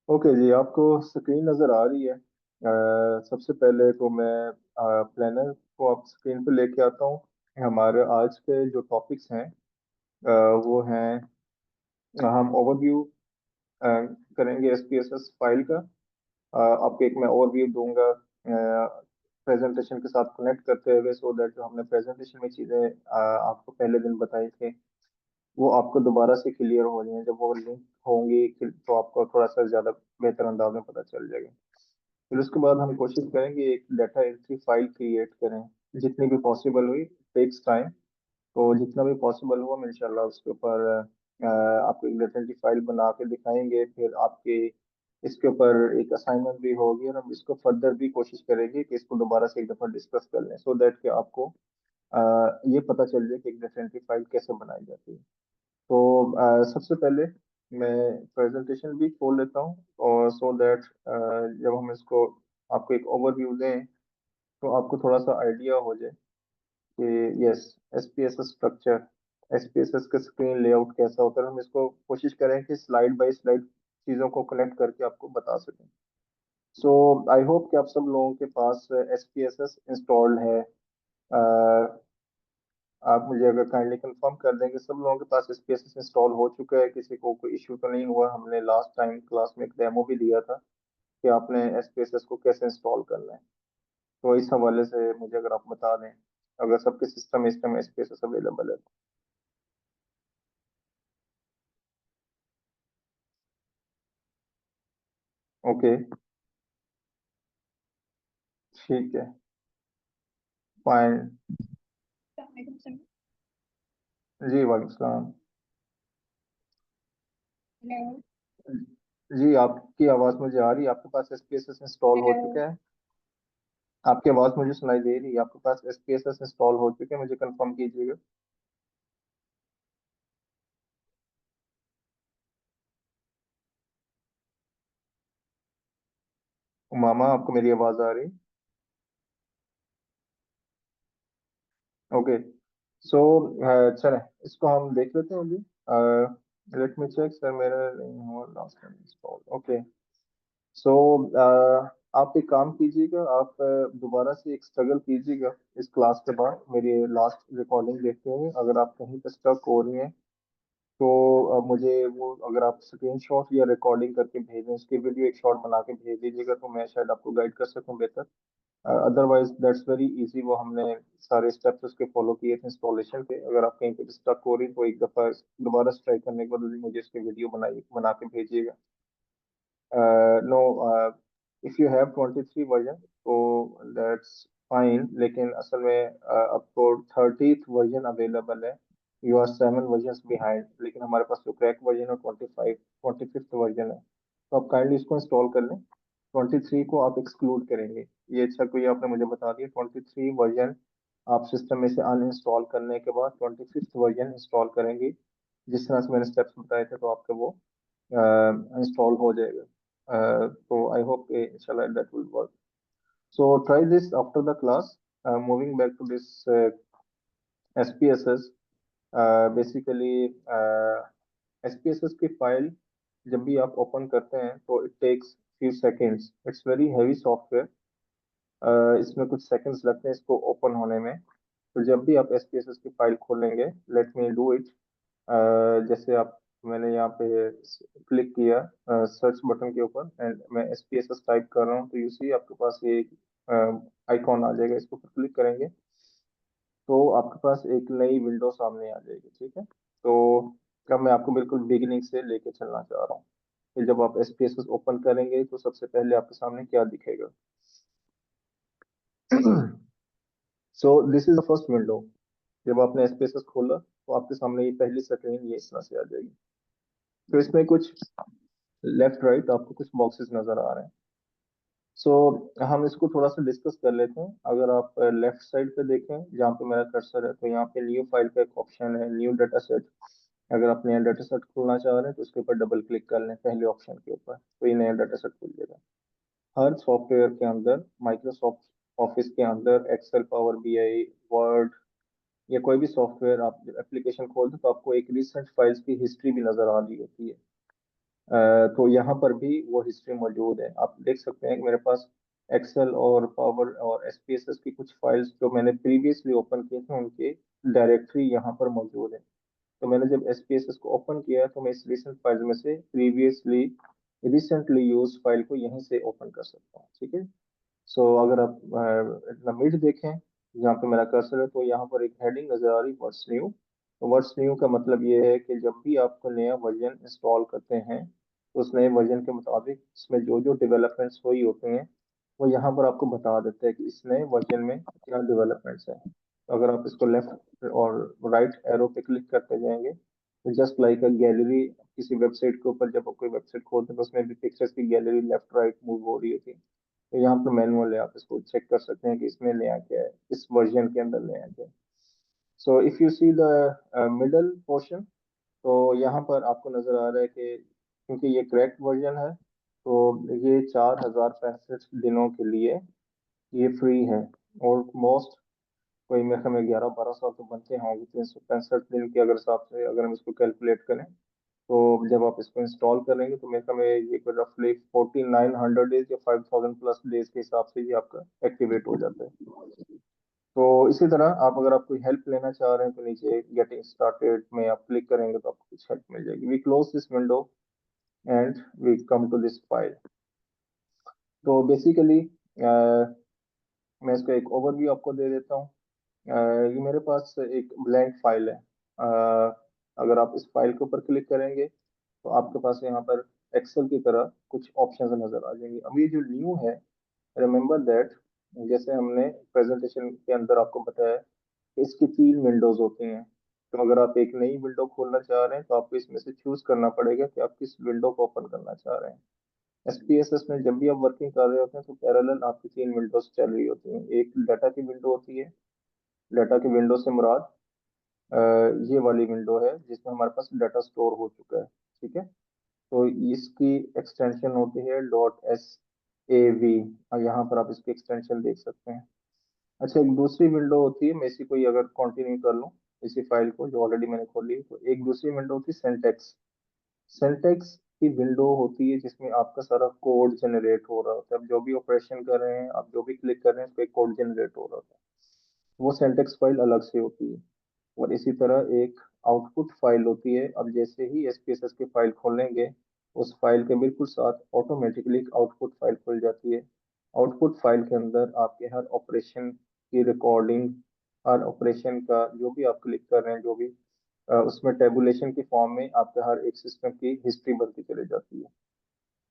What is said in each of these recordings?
Okay जी, आपको screen नज़र आ रही है। सबसे पहले तो मैं प्लानर को आप स्क्रीन पे लेके आता हूँ। हमारे आज के जो टॉपिक्स हैं वो हैं, हम ओवरव्यू करेंगे एसपीएसएस फाइल का। आपको एक मैं ओवरव्यू दूंगा प्रेजेंटेशन के साथ कनेक्ट करते हुए, सो दैट जो हमने प्रेजेंटेशन में चीज़ें आपको पहले दिन बताई थी वो आपको दोबारा से क्लियर हो जाए। जब वो लिंक होंगी तो आपको थोड़ा सा ज़्यादा बेहतर अंदाज में पता चल जाएगा। फिर उसके बाद हम कोशिश करेंगे एक डाटा एंट्री फाइल क्रिएट करें, जितनी भी पॉसिबल हुई। टेक्स टाइम, तो जितना भी पॉसिबल हुआ हम इंशाल्लाह उसके ऊपर आपको एक डाटा एंट्री फाइल बना के दिखाएंगे। फिर आपके इसके ऊपर एक असाइनमेंट भी होगी और हम इसको फर्दर भी कोशिश करेंगे कि इसको दोबारा से एक दफ़ा डिस्कस कर लें, सो दैट कि आपको ये पता चल जाए कि एक डाटा एंट्री फाइल कैसे बनाई जाती है। तो सबसे पहले मैं प्रेजेंटेशन भी खोल लेता हूँ, और सो दैट जब हम इसको आपको एक ओवरव्यू दें तो आपको थोड़ा सा आइडिया हो जाए कि यस, एसपीएसएस स्ट्रक्चर, एसपीएसएस का स्क्रीन लेआउट कैसा होता है। हम इसको कोशिश करें कि स्लाइड बाय स्लाइड चीज़ों को कनेक्ट करके आपको बता सकें। सो आई होप कि आप सब लोगों के पास एसपीएसएस इंस्टॉल्ड है। आप मुझे अगर काइंडली कंफर्म कर दें कि सब लोगों के पास एसपीएसएस इंस्टॉल हो चुका है, किसी को कोई इश्यू तो नहीं हुआ। हमने लास्ट टाइम क्लास में एक डेमो भी दिया था कि आपने एसपीएसएस को कैसे इंस्टॉल करना है। तो इस हवाले से मुझे अगर आप बता दें, अगर सबके सिस्टम में इस टाइम एसपीएसएस अवेलेबल है। ओके, ठीक है, फाइन। जी वालेकुम सलाम। हेलो। जी, आपकी आवाज़ मुझे आ रही है। आपके पास एसपीएसएस इंस्टॉल हो हेलो। चुका है? आपकी आवाज़ मुझे सुनाई दे रही है। आपके पास एसपीएसएस इंस्टॉल हो चुके हैं? मुझे कंफर्म कीजिएगा। मामा, आपको मेरी आवाज़ आ रही? ओके, सो चलें, इसको हम देख लेते हैं अभी। लेट मी चेक सर, मेरा नहीं हुआ लास्ट टाइम इंस्टॉल। ओके, सो आप एक काम कीजिएगा, आप दोबारा से एक स्ट्रगल कीजिएगा इस क्लास के बाद मेरी लास्ट रिकॉर्डिंग देखते हुए। अगर आप कहीं पर स्टक हो रही हैं तो मुझे वो, अगर आप स्क्रीनशॉट या रिकॉर्डिंग करके भेजें, उसकी वीडियो एक शॉट बना के भेज दीजिएगा तो मैं शायद आपको गाइड कर सकूं बेहतर। अदरवाइज दैट्स वेरी इजी, वो हमने सारे स्टेप्स उसके फॉलो किए थे इंस्टॉलेशन के। अगर आप कहीं पे स्टक हो रही तो एक दफ़ा दोबारा ट्राई करने के बाद मुझे इसकी वीडियो बनाइए, बना के भेजिएगा। No, if you have 23 version तो दैट्स फाइन, लेकिन असल में अब तो 30th वर्जन अवेलेबल है। यू आर 7 वर्जन बिहाइंड, लेकिन हमारे पास जो क्रैक वर्जन है 25th वर्जन है। तो आप काइंडली इसको इंस्टॉल कर लें। 23 को आप एक्सक्लूड करेंगे, ये अच्छा कोई आपने मुझे बता दिया। 23 वर्जन आप सिस्टम में से अनइंस्टॉल करने के बाद 25th वर्जन इंस्टॉल करेंगे। जिस तरह से मैंने स्टेप्स बताए थे तो आपका वो इंस्टॉल हो जाएगा। तो आई होप इंशाल्लाह that will work. So try this after the class. Moving back to this SPSS, basically SPSS की फाइल जब भी आप ओपन करते हैं तो it takes few seconds. It's very heavy software. इसमें कुछ सेकंड्स लगते हैं इसको ओपन होने में। तो जब भी आप एसपीएसएस की फाइल खोलेंगे, लेट मी डू इट। जैसे आप, मैंने यहाँ पे क्लिक किया सर्च बटन के ऊपर एंड मैं एसपीएसएस टाइप कर रहा हूँ, तो यू सी आपके पास ये आइकॉन आ जाएगा। इसके ऊपर क्लिक करेंगे तो आपके पास एक नई विंडो सामने आ जाएगी, ठीक है। तो अब मैं आपको बिल्कुल बिगिनिंग से लेके चलना चाह रहा हूँ कि जब आप एसपीएसएस ओपन करेंगे तो सबसे पहले आपके सामने क्या दिखेगा। So this is the first window. जब आपने एसपीएसएस खोला तो आपके सामने ये पहली स्क्रीन ये इस तरह से आ जाएगी। तो इसमें कुछ लेफ्ट राइट आपको कुछ बॉक्सेस नजर आ रहे हैं। सो हम इसको थोड़ा सा डिस्कस कर लेते हैं। अगर आप लेफ्ट साइड पे देखें जहाँ पे मेरा कर्सर है, तो यहाँ पे न्यू फाइल का एक ऑप्शन है, न्यू डाटा सेट। अगर आप नया डाटा सेट खोलना चाह रहे हैं तो उसके ऊपर डबल क्लिक कर लें पहले ऑप्शन के ऊपर, तो ये नया डाटा सेट खुल जाएगा। हर सॉफ्टवेयर के अंदर, माइक्रोसॉफ्ट ऑफिस के अंदर, एक्सेल, पावर बीआई, वर्ड, या कोई भी सॉफ्टवेयर आप एप्लीकेशन खोलते हो तो आपको एक रिसेंट फाइल्स की हिस्ट्री भी नजर आ रही होती है। तो यहाँ पर भी वो हिस्ट्री मौजूद है। आप देख सकते हैं कि मेरे पास एक्सेल और पावर और एसपीएसएस की कुछ फाइल्स जो मैंने प्रीवियसली ओपन किए थे उनकी डायरेक्टरी यहाँ पर मौजूद है। तो मैंने जब एसपीएसएस को ओपन किया तो मैं इस रिसेंट फाइल में से प्रीवियसली रिसेंटली यूज फाइल को यहीं से ओपन कर सकता हूँ। ठीक है। सो अगर आप मिड देखें जहाँ पे मेरा कर्सर है तो यहाँ पर एक हेडिंग नजर आ रही, व्हाट्स न्यू। तो व्हाट्स न्यू का मतलब ये है कि जब भी आपको नया वर्जन इंस्टॉल करते हैं तो उस नए वर्जन के मुताबिक इसमें जो जो डेवलपमेंट्स हुई होती हैं वो यहाँ पर आपको बता देते हैं कि इस नए वर्जन में क्या डेवलपमेंट्स हैं। तो अगर आप इसको लेफ्ट और राइट एरो पे क्लिक करते जाएंगे तो जस्ट लाइक अ गैलरी, किसी वेबसाइट के ऊपर जब आप कोई वेबसाइट खोलते हैं तो उसमें भी पिक्चर्स की गैलरी लेफ्ट राइट मूव हो रही होती है। तो यहाँ पर मैनुअल है, आप इसको चेक कर सकते हैं कि इसमें नया क्या है, इस वर्जन के अंदर नया क्या है। So if you see the middle portion, तो यहाँ पर आपको नजर आ रहा है कि क्योंकि ये क्रैक्ड वर्जन है तो ये 4065 दिनों के लिए ये फ्री है। और मोस्ट कोई मेरे ख्याल में 11-12 साल तो बनते होंगे 365 दिन के अगर हिसाब से अगर हम इसको कैलकुलेट करें। तो जब आप इसको इंस्टॉल करेंगे तो मेरे ख्याल में ये रफली 4900 डेज या 5000+ डेज के हिसाब से ये आपका एक्टिवेट हो जाता है। तो इसी तरह आप अगर आप कोई हेल्प लेना चाह रहे हैं तो नीचे गेटिंग स्टार्टेड में आप क्लिक करेंगे तो आपको कुछ हेल्प मिल जाएगी। We close this window and we come to this file. तो बेसिकली मैं इसका एक ओवरव्यू आपको दे देता हूँ। ये मेरे पास एक ब्लैंक फाइल है। अगर आप इस फाइल के ऊपर क्लिक करेंगे तो आपके पास यहाँ पर एक्सेल की तरह कुछ ऑप्शंस नजर आ जाएंगे। अब ये जो न्यू है, रिमेंबर दैट जैसे हमने प्रेजेंटेशन के अंदर आपको बताया कि इसकी 3 विंडोज होती हैं। तो अगर आप एक नई विंडो खोलना चाह रहे हैं तो आपको इसमें से चूज करना पड़ेगा कि आप किस विंडो को ओपन करना चाह रहे हैं। एसपीएसएस में जब भी आप वर्किंग कर रहे होते हैं तो पैरेलल आपकी 3 विंडोज चल रही होती हैं। एक डाटा की विंडो होती है, डाटा की विंडो से मुराद अ, ये वाली विंडो है जिसमें हमारे पास डाटा स्टोर हो चुका है। ठीक है। तो इसकी एक्सटेंशन होती है .sav। यहाँ पर आप इसकी एक्सटेंशन देख सकते हैं। अच्छा, एक दूसरी विंडो होती है, मैं इसी को ही अगर कंटिन्यू कर लूँ, इसी फाइल को जो ऑलरेडी मैंने खोली है, तो एक दूसरी विंडो होती है सेंटेक्स। सेंटेक्स की विंडो होती है जिसमें आपका सारा कोड जनरेट हो रहा होता है। अब जो भी ऑपरेशन कर रहे हैं, आप जो भी क्लिक कर रहे हैं, उस पर कोड जनरेट हो रहा होता है। वो सेंटेक्स फाइल अलग से होती है। और इसी तरह एक आउटपुट फाइल होती है। अब जैसे ही एसपीएसएस की फाइल खोलेंगे उस फाइल के बिल्कुल साथ ऑटोमेटिकली एक आउटपुट फाइल खुल जाती है। आउटपुट फाइल के अंदर आपके हर ऑपरेशन की रिकॉर्डिंग, हर ऑपरेशन का जो भी आप क्लिक कर रहे हैं, जो भी उसमें टेबुलेशन की फॉर्म में आपके हर एक सिस्टम की हिस्ट्री बनती चली जाती है।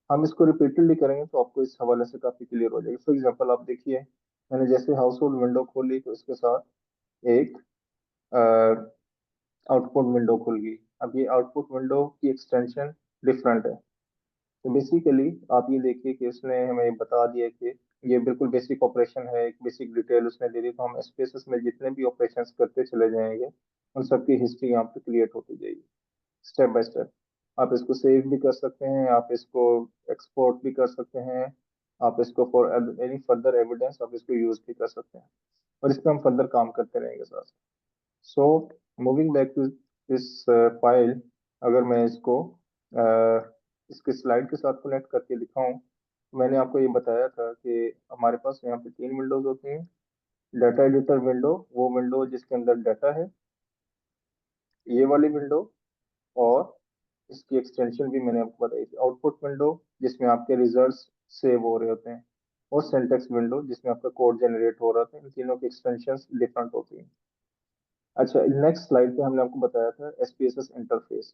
हम इसको रिपीटेडली करेंगे तो आपको इस हवाले से काफी क्लियर हो जाएगी। फॉर एग्जाम्पल आप देखिए, मैंने जैसे हाउस होल्ड विंडो खोली तो इसके साथ एक आउटपुट विंडो खुल गई। अब ये आउटपुट विंडो की एक्सटेंशन डिफरेंट है। तो बेसिकली आप ये देखिए कि उसने हमें बता दिया कि ये बिल्कुल बेसिक ऑपरेशन है, एक बेसिक डिटेल उसने दे दी। तो हम एसपीएसएस में जितने भी ऑपरेशंस करते चले जाएंगे उन सबकी हिस्ट्री यहाँ पे क्रिएट होती जाएगी स्टेप बाय स्टेप। आप इसको सेव भी कर सकते हैं, आप इसको एक्सपोर्ट भी कर सकते हैं, आप इसको फॉर एनी फर्दर एविडेंस आप इसको यूज भी कर सकते हैं। और इस पर हम फर्दर काम करते रहेंगे साथ। So moving back to this file, अगर मैं इसको इसके स्लाइड के साथ कनेक्ट करके दिखाऊं तो मैंने आपको ये बताया था कि हमारे पास यहाँ पे 3 विंडोज होती हैं। डाटा एडिटर विंडो, वो विंडो जिसके अंदर डाटा है, ये वाली विंडो, और इसकी एक्सटेंशन भी मैंने आपको बताई थी, आउटपुट विंडो जिसमें आपके रिजल्ट्स सेव हो रहे होते हैं, और सिंटेक्स विंडो जिसमें आपका कोड जनरेट हो रहा था। इन तीनों की एक्सटेंशंस डिफरेंट होती हैं। अच्छा, नेक्स्ट स्लाइड पे हमने आपको बताया था एसपीएसएस इंटरफेस।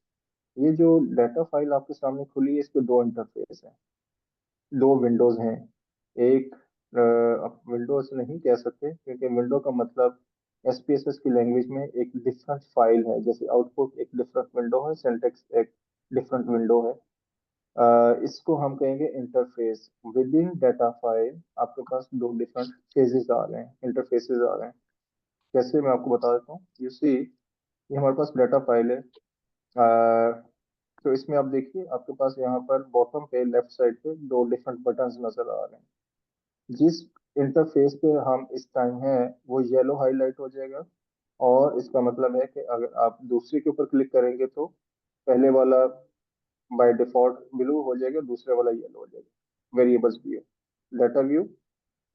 ये जो डाटा फाइल आपके सामने खुली है इसके 2 इंटरफेस हैं, 2 विंडोज हैं। एक आप विंडोज नहीं कह सकते क्योंकि विंडो का मतलब एसपीएसएस की लैंग्वेज में एक डिफरेंट फाइल है। जैसे आउटपुट एक डिफरेंट विंडो है, सिंटेक्स एक डिफरेंट विंडो है। इसको हम कहेंगे interface. With in data file आपके पास 2 डिफरेंट फेजेस आ रहे हैं, इंटरफेसेस आ रहे हैं। कैसे, मैं आपको बता देता हूँ। यू सी, ये हमारे पास डाटा फाइल है। तो इसमें आप देखिए आपके पास यहाँ पर बॉटम पे लेफ्ट साइड पे 2 डिफरेंट बटन्स नजर आ रहे हैं। जिस इंटरफेस पे हम इस टाइम है वो येलो हाईलाइट हो जाएगा। और इसका मतलब है कि अगर आप दूसरे के ऊपर क्लिक करेंगे तो पहले वाला बाय डिफॉल्ट ब्लू हो जाएगा, दूसरे वाला येलो हो जाएगा। Variables view, data view,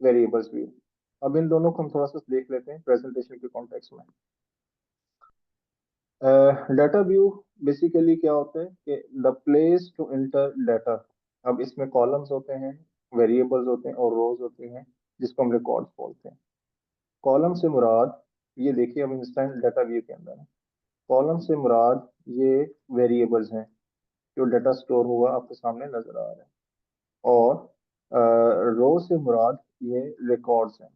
variables view. अब इन दोनों को हम थोड़ा सा देख लेते हैं प्रेजेंटेशन के कॉन्टेक्स्ट में। डाटा व्यू बेसिकली क्या होता है कि the place to enter data. अब इसमें कॉलम्स होते हैं, वेरिएबल्स होते हैं और रोज होती हैं, जिसको हम रिकॉर्ड्स बोलते हैं। कॉलम से मुराद, ये देखिए हम इस टाइम डाटा व्यू के अंदर है। कॉलम से मुराद ये वेरिएबल्स हैं जो डाटा स्टोर हुआ आपके सामने नजर आ रहा है। और रो से मुराद ये रिकॉर्ड्स हैं।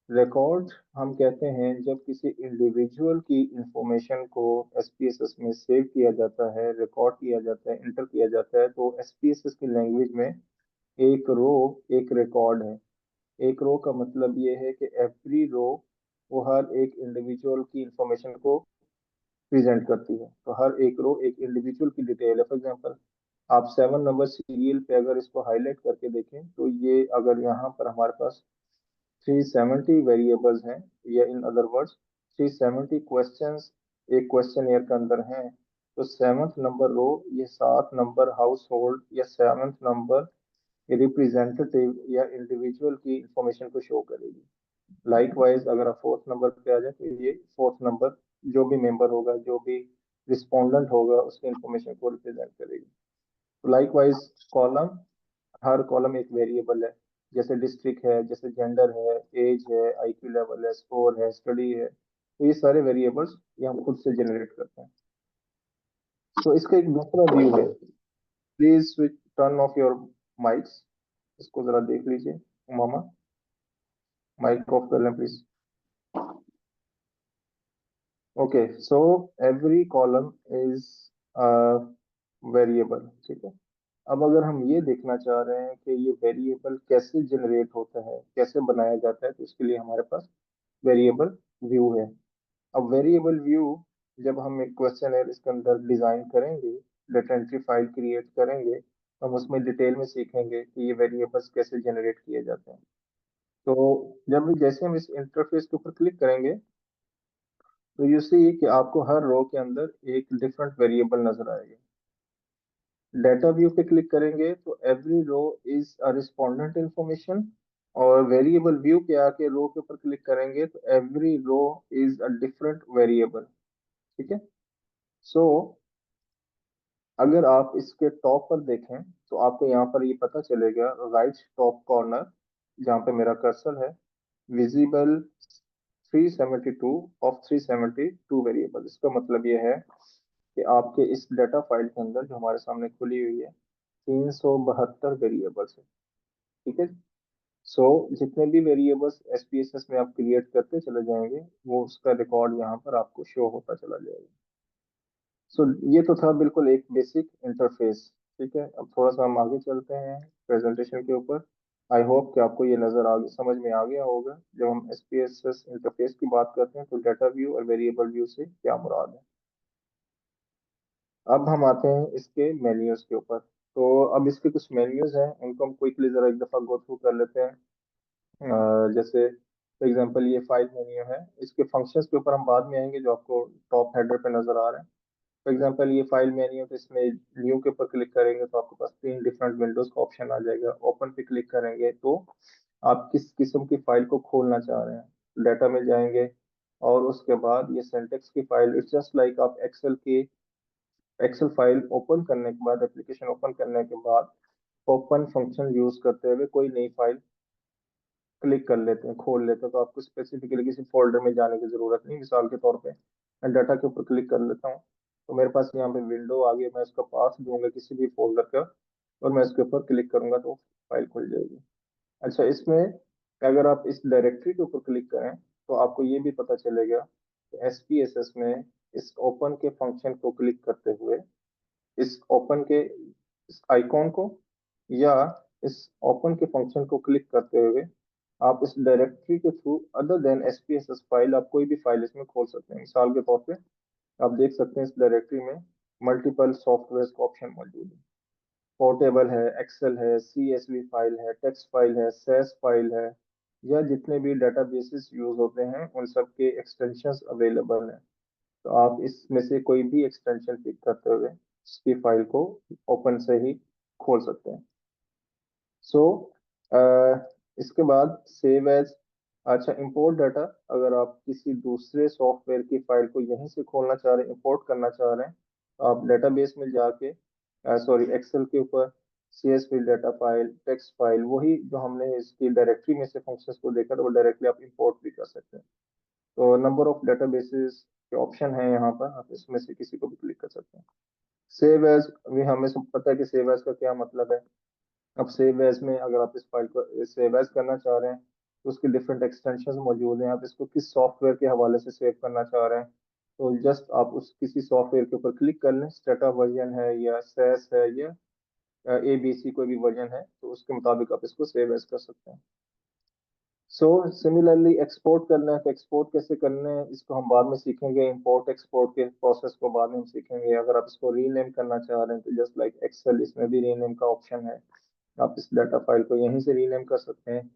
रिकॉर्ड हम कहते हैं जब किसी इंडिविजुअल की इंफॉर्मेशन को एसपीएसएस में सेव किया जाता है, रिकॉर्ड किया जाता है, इंटर किया जाता है, तो एसपीएसएस की लैंग्वेज में एक रो एक रिकॉर्ड है। एक रो का मतलब ये है कि एवरी रो वो हर एक इंडिविजुअल की इंफॉर्मेशन को प्रेजेंट करती है। तो हर एक रो एक इंडिविजुअल की डिटेल है। फॉर एग्जांपल, आप 7 नंबर सीरियल पे अगर इसको हाईलाइट करके देखें तो ये अगर यहाँ पर हमारे पास 370 वेरिएबल्स हैं, या इन अदर वर्ड्स 370 क्वेश्चंस एक क्वेश्चन के अंदर हैं, तो 7th नंबर रो ये 7 नंबर हाउस होल्ड या 7th नंबर रिप्रेजेंटेटिव या इंडिविजुअल की इंफॉर्मेशन को शो करेगी। लाइकवाइज अगर आप 4th नंबर पे आ जाए तो ये 4th नंबर जो भी मेंबर होगा, जो भी रिस्पोंडेंट होगा, उसकी इंफॉर्मेशन को रिप्रेजेंट करेगी। तो लाइकवाइज कॉलम, हर कॉलम एक वेरिएबल है। जैसे डिस्ट्रिक्ट है, जैसे जेंडर है, एज है, आईक्यू लेवल है, स्कोर है, स्टडी है, तो ये सारे वेरिएबल्स ये हम खुद से जनरेट करते हैं। तो इसका एक दूसरा व्यू है। Please switch turn off your mics, इसको जरा देख लीजिए मामा। माइक ऑफ कर लें please. Okay, so every column is variable, ठीक है। अब अगर हम ये देखना चाह रहे हैं कि ये वेरिएबल कैसे जनरेट होता है, कैसे बनाया जाता है, तो इसके लिए हमारे पास वेरिएबल व्यू है। अब वेरिएबल व्यू, जब हम एक क्वेश्चन है इसके अंदर डिजाइन करेंगे, डेटा एंट्री फाइल क्रिएट करेंगे, तो हम उसमें डिटेल में सीखेंगे कि ये वेरिएबल्स कैसे जनरेट किए जाते हैं। तो जब जैसे हम इस इंटरफेस के ऊपर क्लिक करेंगे, तो यू सी कि आपको हर रो के अंदर एक डिफरेंट वेरिएबल नजर आएगा। डाटा व्यू पे क्लिक करेंगे तो every row is a respondent information, और वेरिएबल व्यू पे आके रो के ऊपर क्लिक करेंगे तो every row is a different variable, ठीक है। सो अगर आप इसके टॉप पर देखें तो आपको यहाँ पर ये पता चलेगा, राइट टॉप कॉर्नर जहाँ पे मेरा कर्सर है, विजिबल 372 ऑफ 372 वेरिएबल। इसका मतलब ये है कि आपके इस डाटा फाइल के अंदर जो हमारे सामने खुली हुई है, 372 वेरिएबल्स है, ठीक है। सो जितने भी वेरिएबल्स एसपीएसएस में आप क्रिएट करते चले जाएंगे, वो उसका रिकॉर्ड यहाँ पर आपको शो होता चला जाएगा। सो ये तो था बिल्कुल एक बेसिक इंटरफेस, ठीक है। अब थोड़ा सा हम आगे चलते हैं प्रेजेंटेशन के ऊपर। आई होप कि आपको ये नजर आ समझ में आ गया होगा, जब हम एसपीएसएस इंटरफेस की बात करते हैं तो डाटा व्यू और वेरिएबल व्यू से क्या मुराद है। अब हम आते हैं इसके मेन्यूज के ऊपर। तो अब इसके कुछ मेन्यूज हैं, उनको हम क्विकली जरा एक दफा गो थ्रू कर लेते हैं। जैसे फॉर एग्जांपल ये फाइल मेन्यू है, इसके फंक्शंस के ऊपर हम बाद में आएंगे जो आपको टॉप हेडर पे नजर आ रहे हैं। फॉर एग्जांपल ये फाइल मेन्यू, तो इसमें न्यू के ऊपर क्लिक करेंगे तो आपके पास 3 डिफरेंट विंडोज का ऑप्शन आ जाएगा। ओपन पे क्लिक करेंगे तो आप किस किस्म की फाइल को खोलना चाह रहे हैं, डाटा में जाएंगे। और उसके बाद ये सिंटेक्स की फाइल, इट्स जस्ट लाइक आप एक्सेल फाइल ओपन करने के बाद, एप्लीकेशन ओपन करने के बाद ओपन फंक्शन यूज करते हुए कोई नई फाइल क्लिक कर लेते हैं, खोल लेते हैं, तो आपको स्पेसिफिकली किसी फोल्डर में जाने की जरूरत नहीं। मिसाल के तौर पे मैं डाटा के ऊपर क्लिक कर लेता हूँ, तो मेरे पास यहाँ पे विंडो आ गई, मैं उसका पाथ दूंगा किसी भी फोल्डर का, और मैं उसके ऊपर क्लिक करूंगा तो फाइल खुल जाएगी। अच्छा, इसमें अगर आप इस डायरेक्टरी के ऊपर क्लिक करें तो आपको ये भी पता चलेगा कि एसपीएसएस में इस ओपन के फंक्शन को क्लिक करते हुए, इस ओपन के इस आइकॉन को या इस ओपन के फंक्शन को क्लिक करते हुए आप इस डायरेक्टरी के through other than SPSS file, आप कोई भी फाइल इसमें खोल सकते हैं। मिसाल के तौर पे आप देख सकते हैं इस डायरेक्टरी में मल्टीपल सॉफ्टवेयर का ऑप्शन मौजूद है। पोर्टेबल है, एक्सेल है, सीएसवी फाइल है, टेक्स्ट फाइल है, सेस फाइल है, या जितने भी डेटाबेसेस यूज होते हैं उन सब के एक्सटेंशंस अवेलेबल हैं। तो आप इसमें से कोई भी एक्सटेंशन पिक करते हुए उसकी फाइल को ओपन से ही खोल सकते हैं। सो इसके बाद सेव एज। अच्छा, इंपोर्ट डाटा। अगर आप किसी दूसरे सॉफ्टवेयर की फाइल को यहीं से खोलना चाह रहे हैं, इंपोर्ट करना चाह रहे हैं, तो आप डेटाबेस में जाके, सॉरी, एक्सेल के ऊपर C S V data file, text file, वही जो हमने इसकी डायरेक्टरी में से फंक्शंस को देखा था, वो डायरेक्टली आप इंपोर्ट भी कर सकते हैं। तो नंबर ऑफ डेटाबेसेस के ऑप्शन है यहाँ पर, आप इसमें से किसी को भी क्लिक कर सकते हैं। सेव एज भी हमें सब पता है कि सेव एज का क्या मतलब है। अब सेव एज में अगर आप इस फाइल को सेव एज करना चाह रहे हैं तो उसके डिफरेंट एक्सटेंशन मौजूद हैं। आप इसको किस सॉफ्टवेयर के हवाले से सेव करना चाह रहे हैं, तो जस्ट आप उस किसी सॉफ्टवेयर के ऊपर क्लिक कर लें। स्टेटा वर्जन है या सेस है या ABC कोई भी वर्जन है, तो उसके मुताबिक आप इसको सेव एज कर सकते हैं। सो सिमिलरली एक्सपोर्ट करना है तो एक्सपोर्ट कैसे करना है इसको हम बाद में सीखेंगे। इंपोर्ट एक्सपोर्ट के प्रोसेस को बाद में हम सीखेंगे। अगर आप इसको रीनेम करना चाह रहे हैं तो जस्ट लाइक एक्सेल, इसमें भी रीनेम का ऑप्शन है। आप इस डाटा फाइल को यहीं से रीनेम कर सकते हैं।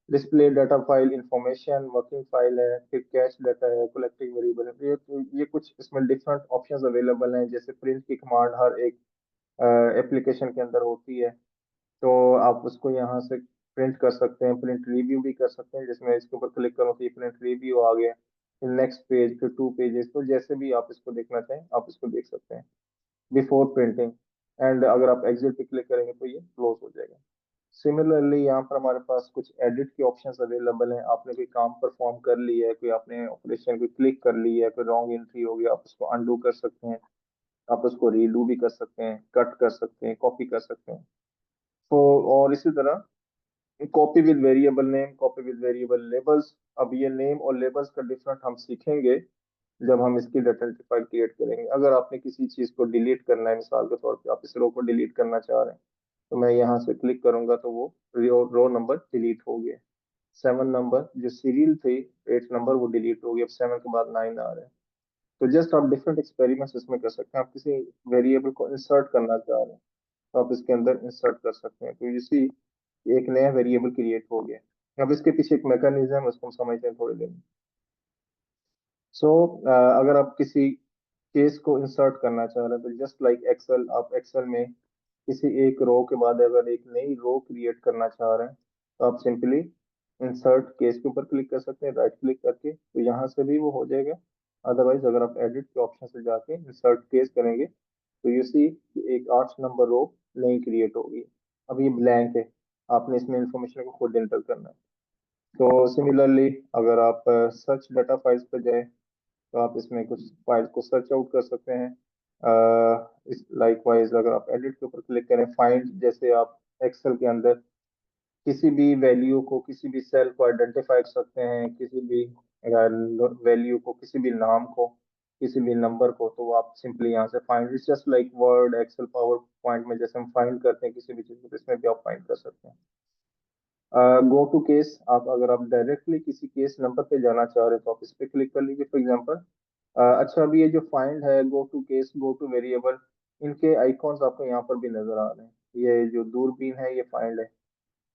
Display data file, information, working file है, फिर कैश डाटा है, कलेक्टिंग वेरिएबल है। ये कुछ इसमें डिफरेंट ऑप्शंस अवेलेबल हैं। जैसे प्रिंट की कमांड हर एक एप्लीकेशन के अंदर होती है, तो आप उसको यहाँ से प्रिंट कर सकते हैं। प्रिंट रिव्यू भी कर सकते हैं, जिसमें इसके ऊपर क्लिक करो तो ये प्रिंट रिव्यू आ गया। फिर नेक्स्ट पेज, फिर 2 पेजेस, तो जैसे भी आप इसको देखना चाहें आप इसको देख सकते हैं बिफोर प्रिंटिंग। एंड अगर आप एग्जिट पे क्लिक करेंगे तो ये क्लोज हो जाएगा। सिमिलरली यहाँ पर हमारे पास कुछ एडिट के ऑप्शंस अवेलेबल हैं। आपने कोई काम परफॉर्म कर लिया है, कोई आपने ऑपरेशन को क्लिक कर लिया है, कोई रॉन्ग एंट्री हो गया, आप उसको अनडू कर सकते हैं। आप उसको रीडू भी कर सकते हैं, कट कर सकते हैं, कॉपी कर सकते हैं। तो और इसी तरह copy with variable name, copy with variable labels. अब ये नेम और लेबल्स का डिफरेंट हम सीखेंगे जब हम इसकी डाटा फाइल क्रिएट करेंगे। अगर आपने किसी चीज को डिलीट करना है, मिसाल के तौर पे आप इस रो को डिलीट करना चाह रहे हैं, तो मैं यहाँ से क्लिक करूंगा तो वो रो नंबर डिलीट हो गया। 7 नंबर जो सीरियल थे, 8 नंबर, वो डिलीट हो गया। अब 7 के बाद 9 आ रहे हैं। तो जस्ट आप डिफरेंट एक्सपेरिमेंट्स इसमें कर सकते हैं। आप किसी वेरिएबल को इंसर्ट करना चाह रहे हैं तो आप इसके अंदर इंसर्ट कर सकते हैं। तो इसी एक नया वेरिएबल क्रिएट हो गया। अब इसके पीछे एक मैकेनिज्म है, उसको हम समझते हैं थोड़ी देर में। सो अगर आप किसी केस को इंसर्ट करना चाह रहे हैं तो जस्ट लाइक एक्सेल, आप एक्सेल में किसी एक रो के बाद अगर एक नई रो क्रिएट करना चाह रहे हैं तो आप सिंपली इंसर्ट केस के ऊपर क्लिक कर सकते हैं, राइट क्लिक करके, तो यहाँ से भी वो हो जाएगा। अदरवाइज अगर आप एडिट के ऑप्शन से जाके इंसर्ट केस करेंगे तो यू सी एक 8 नंबर रो नई क्रिएट होगी। अब ये ब्लैंक है, आपने इसमें इंफॉर्मेशन को खुद एंटर करना है। तो सिमिलरली अगर आप सर्च डाटा फाइल्स पर जाए तो आप इसमें कुछ फाइल्स को सर्च आउट कर सकते हैं। इस लाइकवाइज अगर आप एडिट के ऊपर क्लिक करें, फाइंड, जैसे आप एक्सेल के अंदर किसी भी वैल्यू को, किसी भी सेल को आइडेंटिफाई कर सकते हैं, किसी भी वैल्यू को, किसी भी नाम को, किसी भी नंबर को, तो आप सिंपली यहाँ से find, it's just like Word, Excel, PowerPoint में जैसे हम फाइंड करते हैं किसी भी चीज को, तो इसमें भी आप फाइंड कर सकते हैं। गो टू केस, आप अगर आप डायरेक्टली किसी केस नंबर पे जाना चाह रहे हैं तो आप इस पे क्लिक कर लीजिए फॉर एग्जांपल। अच्छा, अभी ये जो फाइंड है, go to case, go to variable, इनके आइकॉन्स आपको यहाँ पर भी नजर आ रहे हैं। ये जो दूरबीन है ये फाइंड है,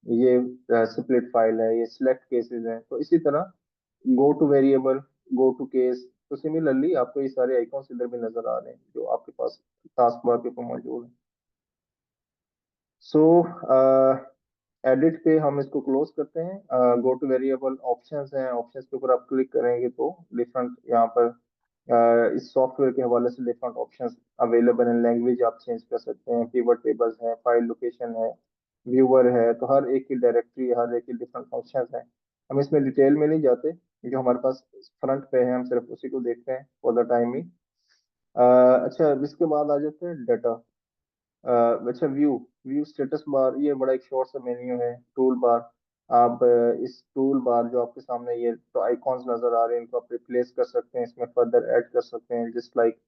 ये स्प्लिट फाइल है, ये सिलेक्ट केसेस हैं। तो इसी तरह go to variable, go to case, तो सिमिलरली आपको ये सारे आइकॉन्स इधर भी नजर आ रहे हैं जो आपके पास टास्क बार के ऊपर मौजूद है। सो एडिट पे हम इसको क्लोज करते हैं। गो टू वेरिएबल ऑप्शंस हैं, ऑप्शंस के ऊपर आप क्लिक करेंगे तो डिफरेंट यहाँ पर इस सॉफ्टवेयर के हवाले से डिफरेंट ऑप्शंस अवेलेबल हैं। लैंग्वेज आप चेंज कर सकते हैं, पिवट टेबल्स हैं, फाइल लोकेशन है, व्यूअर है, तो हर एक की डायरेक्टरी, हर एक की डिफरेंट फंक्शंस हैं। हम इसमें डिटेल में नहीं जाते, जो हमारे पास फ्रंट पे है हम सिर्फ उसी को देखते हैं फॉर द टाइम ही। अच्छा, अब इसके बाद आ जाते हैं डाटा। अच्छा, व्यू, व्यू स्टेटस बार, ये बड़ा एक शॉर्ट सा मेन्यू है। टूल बार, आप इस टूल बार जो आपके सामने ये तो आइकॉन्स नजर आ रहे हैं, इनको आप रिप्लेस कर सकते हैं, इसमें फर्दर ऐड कर सकते हैं। जस्ट लाइक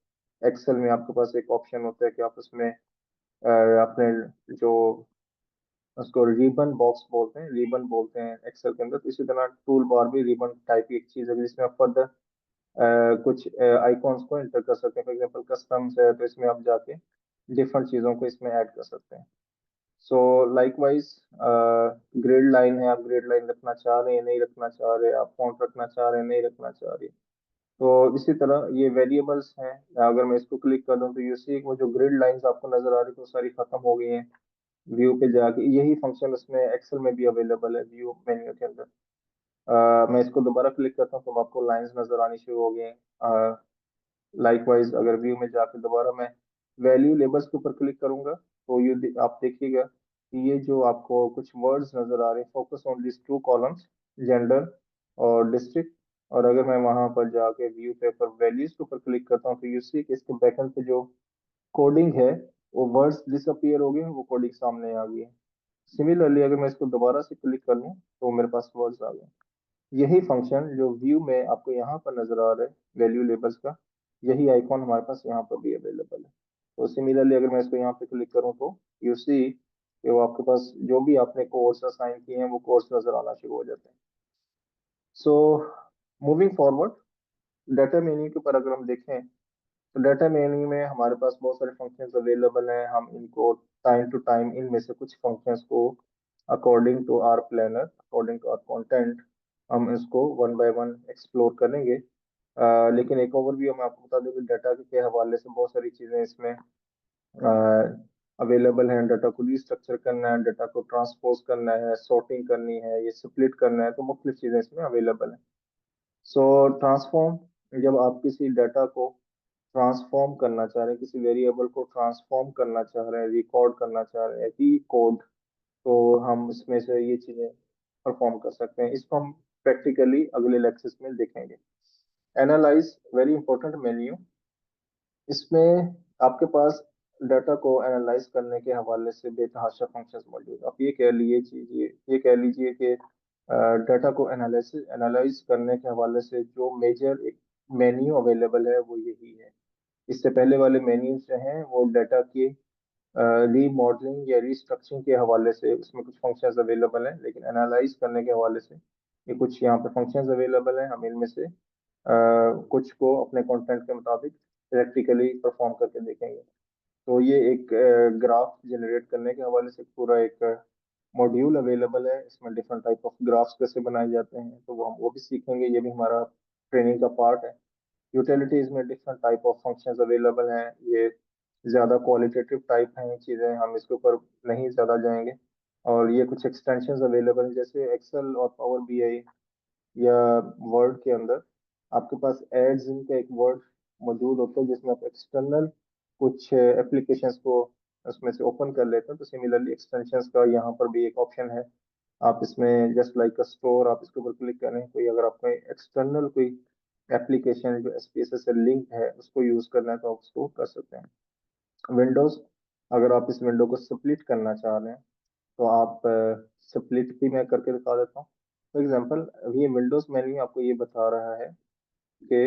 एक्सेल में आपके पास एक ऑप्शन होता है कि आप उसमें अपने जो उसको रिबन बॉक्स बोलते हैं, रिबन बोलते हैं एक्सेल के अंदर, तो इसी तरह टूल बार भी रिबन टाइप की एक चीज है जिसमें आप फर्दर कुछ आइकॉन्स को एंटर कर सकते हैं। फॉर एग्जांपल कस्टम्स है तो इसमें आप जाके डिफरेंट चीज़ों को इसमें ऐड कर सकते हैं। सो लाइकवाइज ग्रिड लाइन है, आप ग्रिड लाइन रखना चाह रहे हैं, नहीं रखना चाह रहे, आप फॉन्ट रखना चाह रहे हैं, नहीं रखना चाह रहे, तो इसी तरह ये वेरिएबल्स हैं। अगर मैं इसको क्लिक कर दूं तो यू सी वो जो ग्रिड लाइंस आपको नजर आ रही है वो सारी खत्म हो गई हैं। व्यू पे जाके यही फंक्शन उसमें एक्सेल में भी अवेलेबल है व्यू मेन्यू के अंदर। मैं इसको दोबारा क्लिक करता हूँ तो आपको लाइंस नजर आनी शुरू हो गई हैं। लाइकवाइज अगर व्यू में जाकर दोबारा मैं वैल्यू लेबल्स के ऊपर क्लिक करूंगा तो आप देखिएगा कि ये जो आपको कुछ वर्ड्स नजर आ रहे हैं, focus on this two columns, gender और डिस्ट्रिक्ट। और अगर मैं वहां पर जाके व्यू पे पर वैल्यूज के ऊपर क्लिक करता हूँ तो यू सी कि इसके बैकएंड पे जो कोडिंग है वो वर्ड्स डिसअपियर हो गए हैं, वो कोडिंग सामने आ गई है। सिमिलरली अगर मैं इसको दोबारा से क्लिक कर लूँ तो मेरे पास वर्ड्स आ गए। यही फंक्शन जो व्यू में आपको यहाँ पर नजर आ रहा है वैल्यू लेबल्स का, यही आइकॉन हमारे पास यहाँ पर भी अवेलेबल है। तो सिमिलरली अगर मैं इसको यहाँ पे क्लिक करूँ तो यू सी कि वो आपके पास जो भी आपने कोर्स असाइन किए हैं वो कोर्स नजर आना शुरू हो जाते हैं। So moving forward, data menu के ऊपर अगर हम देखें तो डाटा मेन्यू में हमारे पास बहुत सारे फंक्शंस अवेलेबल हैं। हम इनको टाइम टू टाइम इनमें से कुछ फंक्शंस को according to our planner, according to our content, हम इसको वन बाय वन एक्सप्लोर करेंगे। लेकिन एक ओवरव्यू मैं आपको बता दूं कि डाटा के हवाले से बहुत सारी चीज़ें इसमें अवेलेबल हैं। डाटा को रीस्ट्रक्चर करना है, डाटा को ट्रांसपोज करना है, सॉर्टिंग करनी है, ये स्प्लिट करना है, तो मुख्तलिफ चीज़ें इसमें अवेलेबल हैं। सो ट्रांसफॉर्म, जब आप किसी डाटा को ट्रांसफॉर्म करना चाह रहे हैं, किसी वेरिएबल को ट्रांसफॉर्म करना चाह रहे हैं, रिकॉर्ड करना चाह रहे हैं, री कोड, तो हम इसमें से ये चीजें परफॉर्म कर सकते हैं। इसको हम प्रैक्टिकली अगले लेक्चर्स में देखेंगे। Analyse, very important menu. इसमें आपके पास डाटा को एनालाइज करने के हवाले से बेतहाशा फंक्शंस मौजूद हैं। आप ये कह लीजिए कि डाटा को एनालाइज एनालाइज करने के हवाले से जो मेजर एक मेन्यू अवेलेबल है वो यही है। इससे पहले वाले मेन्यूज जो हैं वो डाटा की रीमॉडलिंग या रीस्ट्रक्चरिंग के हवाले से उसमें कुछ फंक्शंस अवेलेबल हैं, लेकिन एनालाइज करने के हवाले से ये कुछ यहाँ पे फंक्शंस अवेलेबल हैं। हम इनमें से कुछ को अपने कंटेंट के मुताबिक प्रैक्टिकली परफॉर्म करके देखेंगे। तो ये एक ग्राफ जनरेट करने के हवाले से पूरा एक मॉड्यूल अवेलेबल है। इसमें डिफरेंट टाइप ऑफ ग्राफ्स कैसे बनाए जाते हैं तो वो हम वो भी सीखेंगे, ये भी हमारा ट्रेनिंग का पार्ट है। यूटिलिटीज में different type of functions available हैं। ये ज़्यादा क्वालिटेटिव टाइप हैं चीज़ें, हम इसके ऊपर नहीं ज़्यादा जाएंगे। और ये कुछ एक्सटेंशंस अवेलेबल हैं जैसे एक्सेल और पावर बीआई या वर्ड के अंदर आपके पास एड्स इन का एक वर्ड मौजूद होता है जिसमें आप एक्सटर्नल कुछ एप्लीकेशंस को उसमें से ओपन कर लेते हैं। तो सिमिलरली एक्सटेंशंस का यहाँ पर भी एक ऑप्शन है। आप इसमें जस्ट लाइक अ स्टोर आप इसके ऊपर क्लिक करें, कोई अगर आपको एक्सटर्नल कोई एप्लीकेशन जो एसपीएसएस से लिंक है उसको यूज करना है तो आप उसको कर सकते हैं। विंडोज, अगर आप इस विंडो को स्प्लिट करना चाह रहे हैं तो आप स्प्लिट भी मैं करके दिखा देता हूँ। फॉर एग्जांपल अभी ये विंडोज मेन्यू आपको ये बता रहा है कि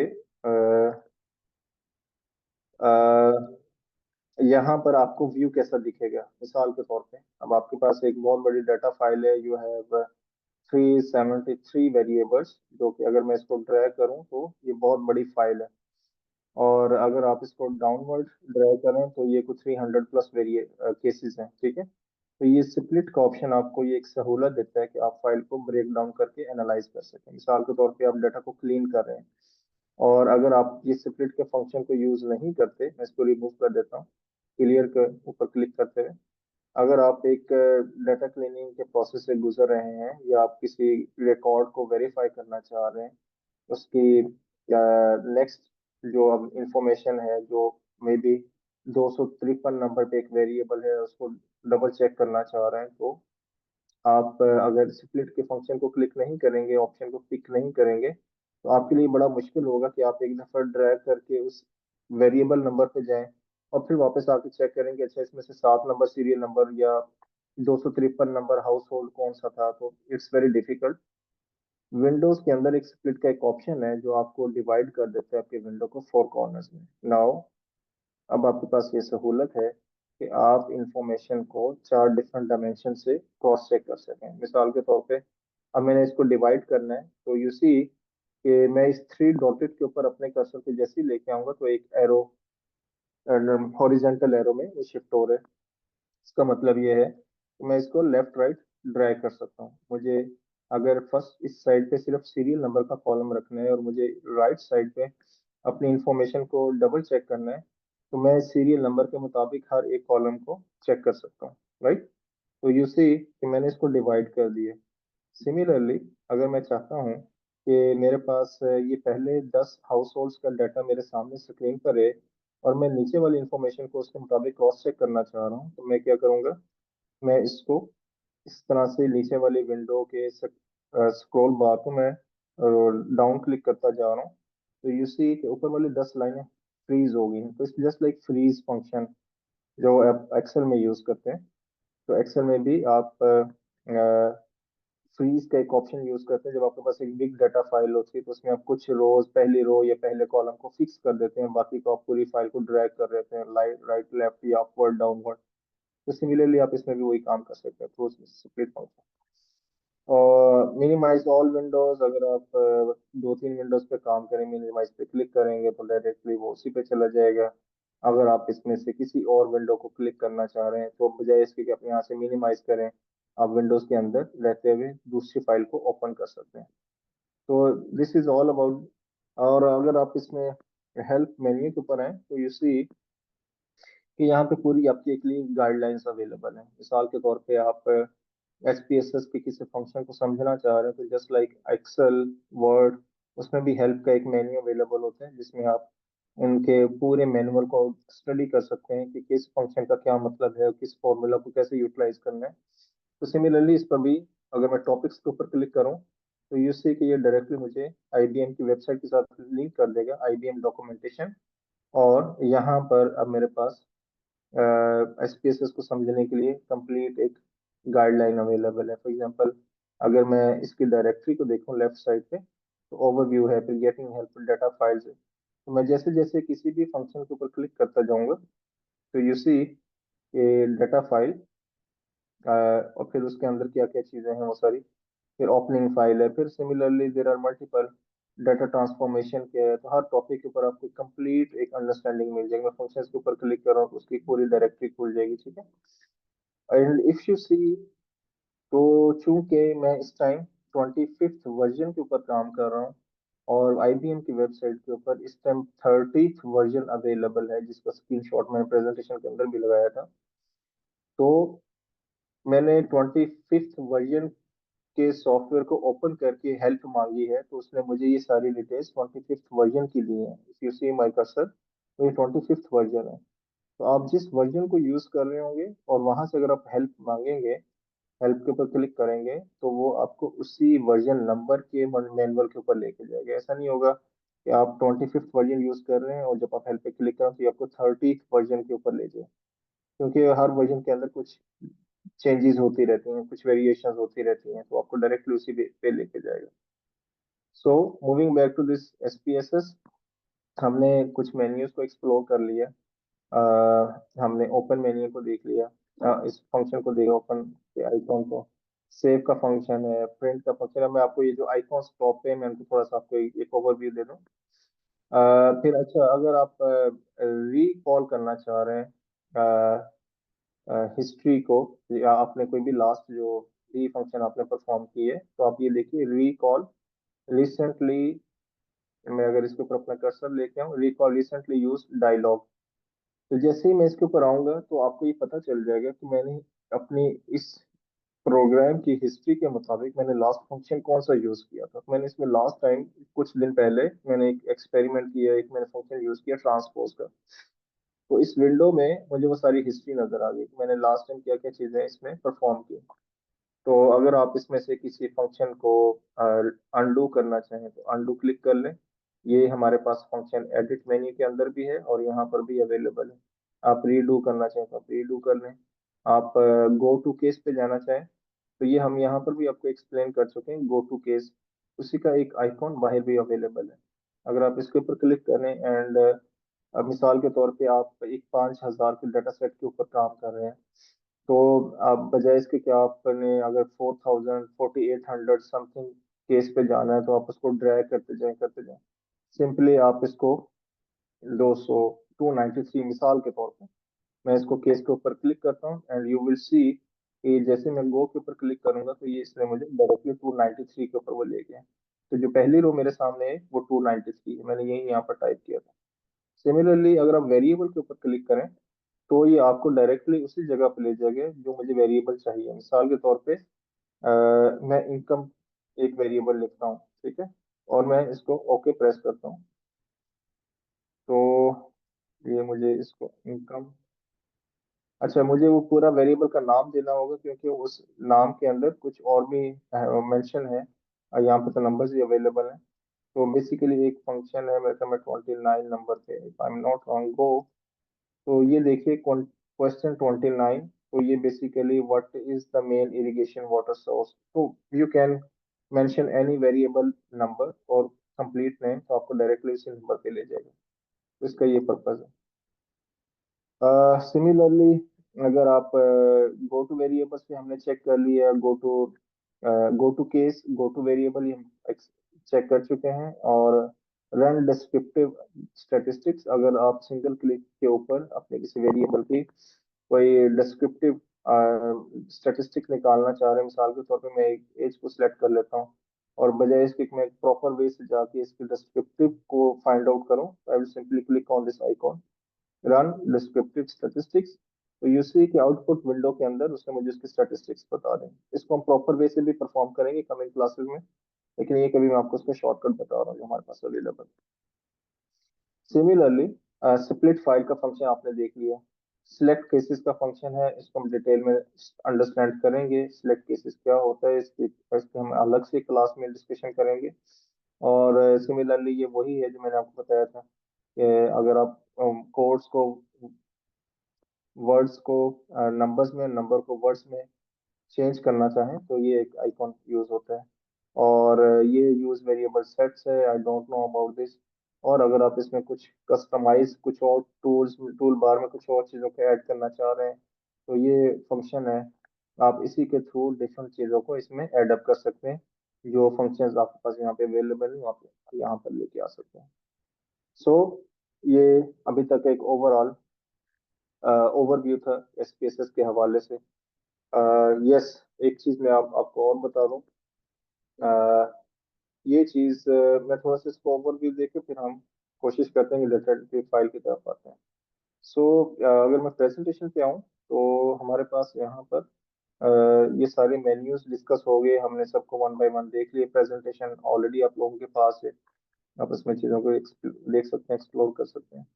यहाँ पर आपको व्यू कैसा दिखेगा। मिसाल के तौर पे अब आपके पास एक बहुत बड़ी डाटा फाइल है, यू हैव 373 वेरिएबल्स, जो कि अगर मैं इसको ड्रैग करूँ तो ये बहुत बड़ी फाइल है। और अगर आप इसको डाउनवर्ड ड्रैग करें तो ये कुछ 300 प्लस वेरिए केसेस हैं, ठीक है। तो ये स्प्लिट का ऑप्शन आपको ये एक सहूलत देता है कि आप फाइल को ब्रेक डाउन करके एनालाइज कर सकें। मिसाल के तौर पे आप डाटा को क्लीन कर रहे हैं और अगर आप ये स्प्लिट के फंक्शन को यूज नहीं करते, मैं इसको रिमूव कर देता हूँ क्लियर के ऊपर क्लिक करते हुए। अगर आप एक डाटा क्लीनिंग के प्रोसेस से गुजर रहे हैं या आप किसी रिकॉर्ड को वेरीफाई करना चाह रहे हैं, उसकी नेक्स्ट जो अब इंफॉर्मेशन है जो मे बी 253 नंबर पे एक वेरिएबल है उसको डबल चेक करना चाह रहे हैं, तो आप अगर स्प्लिट के फंक्शन को क्लिक नहीं करेंगे, ऑप्शन को पिक नहीं करेंगे, तो आपके लिए बड़ा मुश्किल होगा कि आप एक दफा ड्रैग करके उस वेरिएबल नंबर पे जाएं और फिर वापस आके चेक करेंगे अच्छा इसमें से 7 नंबर सीरियल नंबर या 253 नंबर हाउस होल्ड कौन सा था, तो इट्स वेरी डिफिकल्ट। विंडोज के अंदर एक स्प्लिट का एक ऑप्शन है जो आपको डिवाइड कर देता है आपके विंडो को 4 कॉर्नर्स में। नाउ अब आपके पास ये सहूलत है कि आप इंफॉर्मेशन को 4 डिफरेंट डायमेंशन से क्रॉस चेक कर सकें। मिसाल के तौर पे अब मैंने इसको डिवाइड करना है तो यू सी कि मैं इस 3 डॉटेड के ऊपर अपने कर्सर पे जैसे ही लेके आऊंगा तो एक एरो हॉरिजेंटल एरो में वो शिफ्ट हो रहा है। इसका मतलब ये है कि मैं इसको लेफ्ट राइट ड्रैग कर सकता हूँ। मुझे अगर फर्स्ट इस साइड पे सिर्फ सीरियल नंबर का कॉलम रखना है और मुझे राइट साइड पे अपनी इंफॉर्मेशन को डबल चेक करना है, तो मैं सीरियल नंबर के मुताबिक हर एक कॉलम को चेक कर सकता हूँ, राइट। तो यू सी कि मैंने इसको डिवाइड कर दिया। सिमिलरली अगर मैं चाहता हूँ कि मेरे पास ये पहले 10 हाउस होल्ड्स का डाटा मेरे सामने स्क्रीन पर है, और मैं नीचे वाली इंफॉर्मेशन को उसके मुताबिक क्रॉस चेक करना चाह रहा हूँ, तो मैं क्या करूँगा, मैं इसको इस तरह से नीचे वाली विंडो के स्क्रॉल बार को मैं डाउन क्लिक करता जा रहा हूँ, तो यू सी कि ऊपर वाली 10 लाइनें फ्रीज हो गई हैं। तो it's just like freeze function जो आप एक्सेल में यूज करते हैं। तो एक्सेल में भी आप फ्रीज का एक ऑप्शन यूज करते हैं जब आपके पास एक बिग डाटा फाइल होती है, तो उसमें आप कुछ रोज पहली रो या पहले कॉलम को फिक्स कर देते हैं, बाकी को आप पूरी फाइल को ड्रैग कर देते हैं राइट राइट लेफ्ट या अपवर्ड डाउनवर्ड। तो सिमिलरली आप इसमें भी वही काम कर सकते हैं थ्रू स्प्लिट फंक्शन। और मिनिमाइज ऑल विंडोज, अगर आप दो तीन विंडोज पे काम करें, मिनिमाइज पे क्लिक करेंगे तो डायरेक्टली वो उसी पे चला जाएगा। अगर आप इसमें से किसी और विंडो को क्लिक करना चाह रहे हैं, तो बजाय इसके कि आप यहाँ से मिनिमाइज करें, आप विंडोज के अंदर रहते हुए दूसरी फाइल को ओपन कर सकते हैं। तो दिस इज ऑल अबाउट। और अगर आप इसमें हेल्प मेन्यू के ऊपर हैं, तो यू सी कि यहाँ पे पूरी आपकी एक गाइडलाइंस अवेलेबल है। मिसाल के तौर पे आप एसपीएसएस के किसी फंक्शन को समझना चाह रहे हैं, तो जस्ट लाइक एक्सेल, वर्ड, उसमें भी हेल्प का एक मेन्यू अवेलेबल होता है, जिसमें आप उनके पूरे मैनुअल को स्टडी कर सकते हैं कि किस फंक्शन का क्या मतलब है और किस फॉर्मूला को कैसे यूटिलाइज करना है। तो सिमिलरली इस पर भी अगर मैं टॉपिक्स के ऊपर क्लिक करूं, तो यू सी कि ये डायरेक्टली मुझे आईबीएम की वेबसाइट के साथ लिंक कर देगा, आईबीएम डॉक्यूमेंटेशन। और यहाँ पर अब मेरे पास एसपीएसएस को समझने के लिए कंप्लीट एक गाइडलाइन अवेलेबल है। फॉर एग्जांपल, अगर मैं इसकी डायरेक्टरी को देखूं लेफ्ट साइड पे, तो ओवरव्यू है, फिर गेटिंग हेल्प डाटा फाइल्स है। तो मैं जैसे जैसे किसी भी फंक्शन के ऊपर क्लिक करता जाऊंगा, तो यू सी ये डाटा फाइल, और फिर उसके अंदर क्या क्या चीजें हैं वो सारी, फिर ओपनिंग फाइल है, फिर similarly there are multiple data transformation क्या है। तो हर टॉपिक के ऊपर आपको कंप्लीट एक अंडरस्टैंडिंग मिल जाएगी। मैं फंक्शंस के ऊपर क्लिक कर रहा हूँ तो उसकी पूरी डायरेक्टरी खुल जाएगी, ठीक है। एंड इफ यू सी, तो चूंकि मैं इस टाइम 25th वर्जन के ऊपर काम कर रहा हूँ, और आईबीएम की वेबसाइट के ऊपर इस टाइम 30th वर्जन अवेलेबल है, जिसका स्क्रीनशॉट मैंने प्रेजेंटेशन के अंदर भी लगाया था। तो मैंने 25th वर्जन के सॉफ्टवेयर को ओपन करके हेल्प मांगी है, तो उसने मुझे ये सारी डिटेल्स 25th वर्जन की दी है। If you see my cursor, तो ये 25th वर्जन है। तो आप जिस वर्जन को यूज कर रहे होंगे और वहां से अगर आप हेल्प मांगेंगे, हेल्प के ऊपर क्लिक करेंगे, तो वो आपको उसी वर्जन नंबर के मैनुअल के ऊपर लेके जाएगा। ऐसा नहीं होगा कि आप 25th वर्जन यूज कर रहे हैं और जब आप हेल्प पे क्लिक करें तो ये आपको 30th वर्जन के ऊपर ले जाए, क्योंकि हर वर्जन के अंदर कुछ चेंजेस होती रहती हैं, कुछ वेरिएशंस होती रहती हैं, तो आपको डायरेक्टली उसी पे लेके जाएगा। So moving back to this SPSS, हमने कुछ मेन्यूज को एक्सप्लोर कर लिया। हमने ओपन मेन्यू को देख लिया, इस फंक्शन को देखा, ओपन के आइकॉन को, सेव का फंक्शन है, प्रिंट का फंक्शन है। मैं आपको ये जो आइकॉन्स टॉप पे, मैं उनको थोड़ा सा आपको एक ओवरव्यू दे दूं। फिर अच्छा, अगर आप रिकॉल करना चाह रहे हैं हिस्ट्री को, या आपने कोई भी लास्ट जो री फंक्शन आपने परफॉर्म की है, तो आप ये देखिए रिकॉल रिसेंटली। मैं अगर इसके ऊपर अपना कर्सर लेके आऊँ, रिकॉल रिसेंटली यूज डायलॉग, तो जैसे ही मैं इसके ऊपर आऊंगा तो आपको ये पता चल जाएगा कि मैंने अपनी इस प्रोग्राम की हिस्ट्री के मुताबिक मैंने लास्ट फंक्शन कौन सा यूज किया था। तो मैंने इसमें लास्ट टाइम कुछ दिन पहले मैंने एक एक्सपेरिमेंट किया, एक मैंने फंक्शन यूज किया ट्रांसपोज का। तो इस विंडो में मुझे वो सारी हिस्ट्री नजर आ गई कि मैंने लास्ट टाइम क्या क्या चीजें इसमें परफॉर्म की। तो अगर आप इसमें से किसी फंक्शन को अनडू करना चाहें, तो अनडू क्लिक कर लें। ये हमारे पास फंक्शन एडिट मेन्यू के अंदर भी है और यहाँ पर भी अवेलेबल है। आप रीडू करना चाहें तो आप रीडू कर लें। आप गो टू केस पे जाना चाहें, तो ये हम यहाँ पर भी आपको एक्सप्लेन कर चुके हैं, गो टू केस। उसी का एक आइकॉन बाहर भी अवेलेबल है। अगर आप इसके ऊपर क्लिक करें एंड अब मिसाल के तौर पे आप एक 5,000 के डाटा सेट के ऊपर काम कर रहे हैं, तो आप बजाय इसके क्या, आपने अगर 4,000 4,800 समथिंग केस पे जाना है, तो आप उसको ड्रैग करते जाएं। सिंपली आप इसको 200 293 मिसाल के तौर पे, मैं इसको केस के ऊपर क्लिक करता हूँ एंड यू विल सी कि जैसे मैं गो के ऊपर क्लिक करूंगा तो ये इसने मुझे डायरेक्टली 293 के ऊपर वो ले गया। तो जो पहली रो मेरे सामने है वो 293 है, मैंने यही यहाँ पर टाइप किया था। सिमिलरली अगर आप वेरिएबल के ऊपर क्लिक करें तो ये आपको डायरेक्टली उसी जगह पे ले जाएगा जो मुझे वेरिएबल चाहिए। मिसाल के तौर पे मैं इनकम एक वेरिएबल लिखता हूँ, ठीक है, और मैं इसको ओके प्रेस करता हूँ। तो ये मुझे इसको इनकम, अच्छा मुझे वो पूरा वेरिएबल का नाम देना होगा क्योंकि उस नाम के अंदर कुछ और भी मेंशन है। यहाँ पे तो नंबर्स ही अवेलेबल हैं। तो बेसिकली एक फंक्शन है, मेरे ख्याल में 29 नंबर पे, if I am not wrong go. तो ये देखिए क्वेश्चन 29। तो ये basically what is the main irrigation water source. तो you can mention any variable number और कंप्लीट नेम, तो आपको डायरेक्टली उसी नंबर पे ले जाएगा। तो इसका ये पर्पज है। सिमिलरली अगर आप गो टू वेरिएबल्स पे हमने चेक कर लिया, go to case, go to variable हम चेक कर चुके हैं। और रन डिस्क्रिप्टिव स्टैटिस्टिक्स, अगर आप सिंगल क्लिक के ऊपर अपने किसी वेरिएबल की कोई डिस्क्रिप्टिव स्टैटिस्टिक निकालना चाह रहे हैं, मिसाल के तौर पे मैं एक एज को सिलेक्ट कर लेता हूँ और बजाय इसके कि मैं एक प्रॉपर वे से जाके इसके डिस्क्रिप्टिव को फाइंड आउट करूँ, I will simply click on this icon, run descriptive statistics. तो यू सी कि आउटपुट विंडो के अंदर उसने मुझे उसकी स्टैटिस्टिक्स बता दें। इसको हम प्रॉपर वे से भी परफॉर्म करेंगे कमिंग क्लासेस में, लेकिन ये कभी मैं आपको उसका शॉर्टकट बता रहा हूँ जो हमारे पास अवेलेबल। सिमिलरली स्प्लिट फाइल का फंक्शन आपने देख लिया। सिलेक्ट केसेस का फंक्शन है, इसको हम डिटेल में अंडरस्टैंड करेंगे। सिलेक्ट केसेस क्या होता है इसके हम अलग से क्लास में डिस्कशन करेंगे। और सिमिलरली ये वही है जो मैंने आपको बताया था कि अगर आप कोड्स को, वर्ड्स को नंबर्स में, नंबर को वर्ड्स में चेंज करना चाहें तो ये एक आइकॉन यूज होता है। और ये यूज वेरिएबल सेट्स है, I don't know about this. और अगर आप इसमें कुछ कस्टमाइज, कुछ और टूल्स, टूल बार में कुछ और चीज़ों को ऐड करना चाह रहे हैं तो ये फंक्शन है, आप इसी के थ्रू डिफरेंट चीज़ों को इसमें ऐड अप कर सकते हैं। जो फंक्शंस आपके पास यहाँ पे अवेलेबल है आप यहाँ पर लेके आ सकते हैं। सो ये अभी तक एक ओवरऑल ओवरव्यू था एसपीएसएस के हवाले से। यस, एक चीज मैं आपको और बता दूं। अ, ये चीज मैं थोड़ा सा इसको ओवरव्यू देके फिर हम कोशिश करते हैं कि लेटर फाइल की तरफ आते हैं। सो अगर मैं प्रेजेंटेशन पे आऊँ तो हमारे पास यहाँ पर ये सारे मेन्यूज डिस्कस हो गए, हमने सबको वन बाय वन देख लिए। प्रेजेंटेशन ऑलरेडी आप लोगों के पास है, आप इसमें चीज़ों को देख सकते हैं, एक्सप्लोर कर सकते हैं।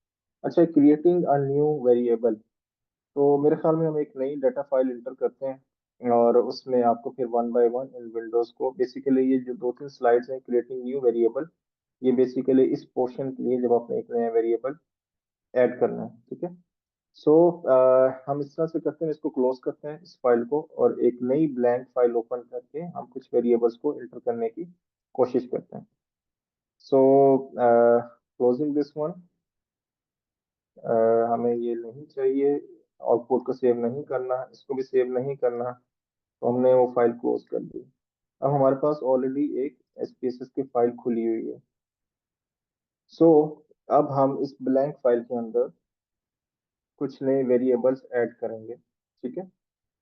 अच्छा, क्रिएटिंग अ न्यू वेरिएबल। तो मेरे ख्याल में हम एक नई डाटा फाइल इंटर करते हैं और उसमें आपको फिर one by one in Windows को, बेसिकली ये जो दो तीन स्लाइड्स हैं क्रिएटिंग न्यू वेरिएबल, ये बेसिकली इस पोर्शन के लिए जब आपने एक नया वेरिएबल ऐड करना है, ठीक है। सो हम इस तरह से करते हैं, इसको क्लोज करते हैं इस फाइल को और एक नई ब्लैंक फाइल ओपन करके हम कुछ वेरिएबल्स को इंटर करने की कोशिश करते हैं। सो क्लोजिंग दिस वन, हमें ये नहीं चाहिए, आउटपुट को सेव नहीं करना, इसको भी सेव नहीं करना। तो हमने वो फाइल क्लोज कर दी। अब हमारे पास ऑलरेडी एक एसपीएसएस की फाइल खुली हुई है। सो अब हम इस ब्लैंक फाइल के अंदर कुछ नए वेरिएबल्स ऐड करेंगे, ठीक है।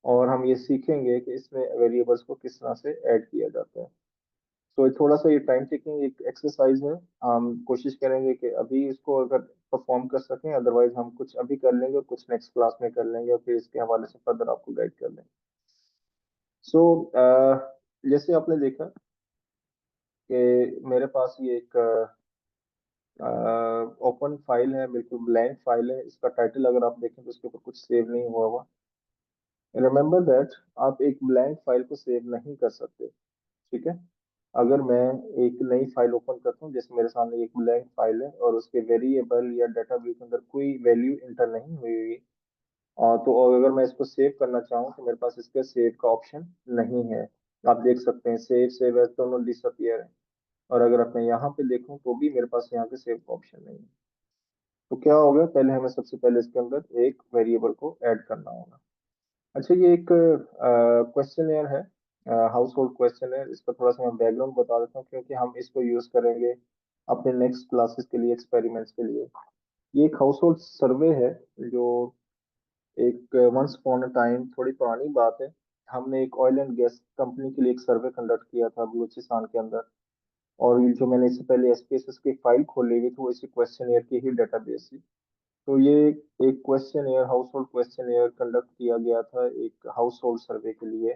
और हम ये सीखेंगे कि इसमें वेरिएबल्स को किस तरह से ऐड किया जाता है। तो थोड़ा सा ये टाइम टेकिंग एक एक्सरसाइज है। हम कोशिश करेंगे कि अभी इसको अगर परफॉर्म कर सकें, अदरवाइज हम कुछ अभी कर लेंगे और कुछ नेक्स्ट क्लास में कर लेंगे और फिर इसके हवाले से फर्दर आपको गाइड कर लेंगे। सो जैसे आपने देखा कि मेरे पास ये एक ओपन फाइल है, बिल्कुल ब्लैंक फाइल है। इसका टाइटल अगर आप देखें तो इसके ऊपर कुछ सेव नहीं हुआ हुआ। रिमेंबर दैट आप एक ब्लैंक फाइल को सेव नहीं कर सकते, ठीक है। अगर मैं एक नई फाइल ओपन करता हूँ, जैसे मेरे सामने एक ब्लैंक फाइल है और उसके वेरिएबल या डाटा व्यू के अंदर कोई वैल्यू इंटर नहीं हुई हुई, तो और अगर मैं इसको सेव करना चाहूँ तो मेरे पास इसके सेव का ऑप्शन नहीं है। आप देख सकते हैं सेव सेव एज दोनों डिसअपियर है। और अगर मैं यहाँ पे देखूँ तो भी मेरे पास यहाँ पे सेव का ऑप्शन नहीं है। तो क्या होगा, पहले हमें सबसे पहले इसके अंदर एक वेरिएबल को ऐड करना होगा। अच्छा, ये एक क्वेश्चन है, हाउस होल्ड क्वेश्चन है। इसका थोड़ा सा मैं बैकग्राउंड बता देता हूँ क्योंकि हम इसको यूज करेंगे अपने नेक्स्ट क्लासेस के लिए, एक्सपेरिमेंट्स के लिए। ये एक हाउस होल्ड सर्वे है जो एक वंस अपॉन अ टाइम, थोड़ी पुरानी बात है, हमने एक ऑयल एंड गैस कंपनी के लिए एक सर्वे कंडक्ट किया था बलूचिस्तान के अंदर। और ये जो मैंने इससे पहले एसपीएसएस की फाइल खोली हुई थी वो इसी क्वेश्चन की ही डेटाबेस थी। तो ये एक question house hold question conduct किया गया था एक हाउस होल्ड सर्वे के लिए,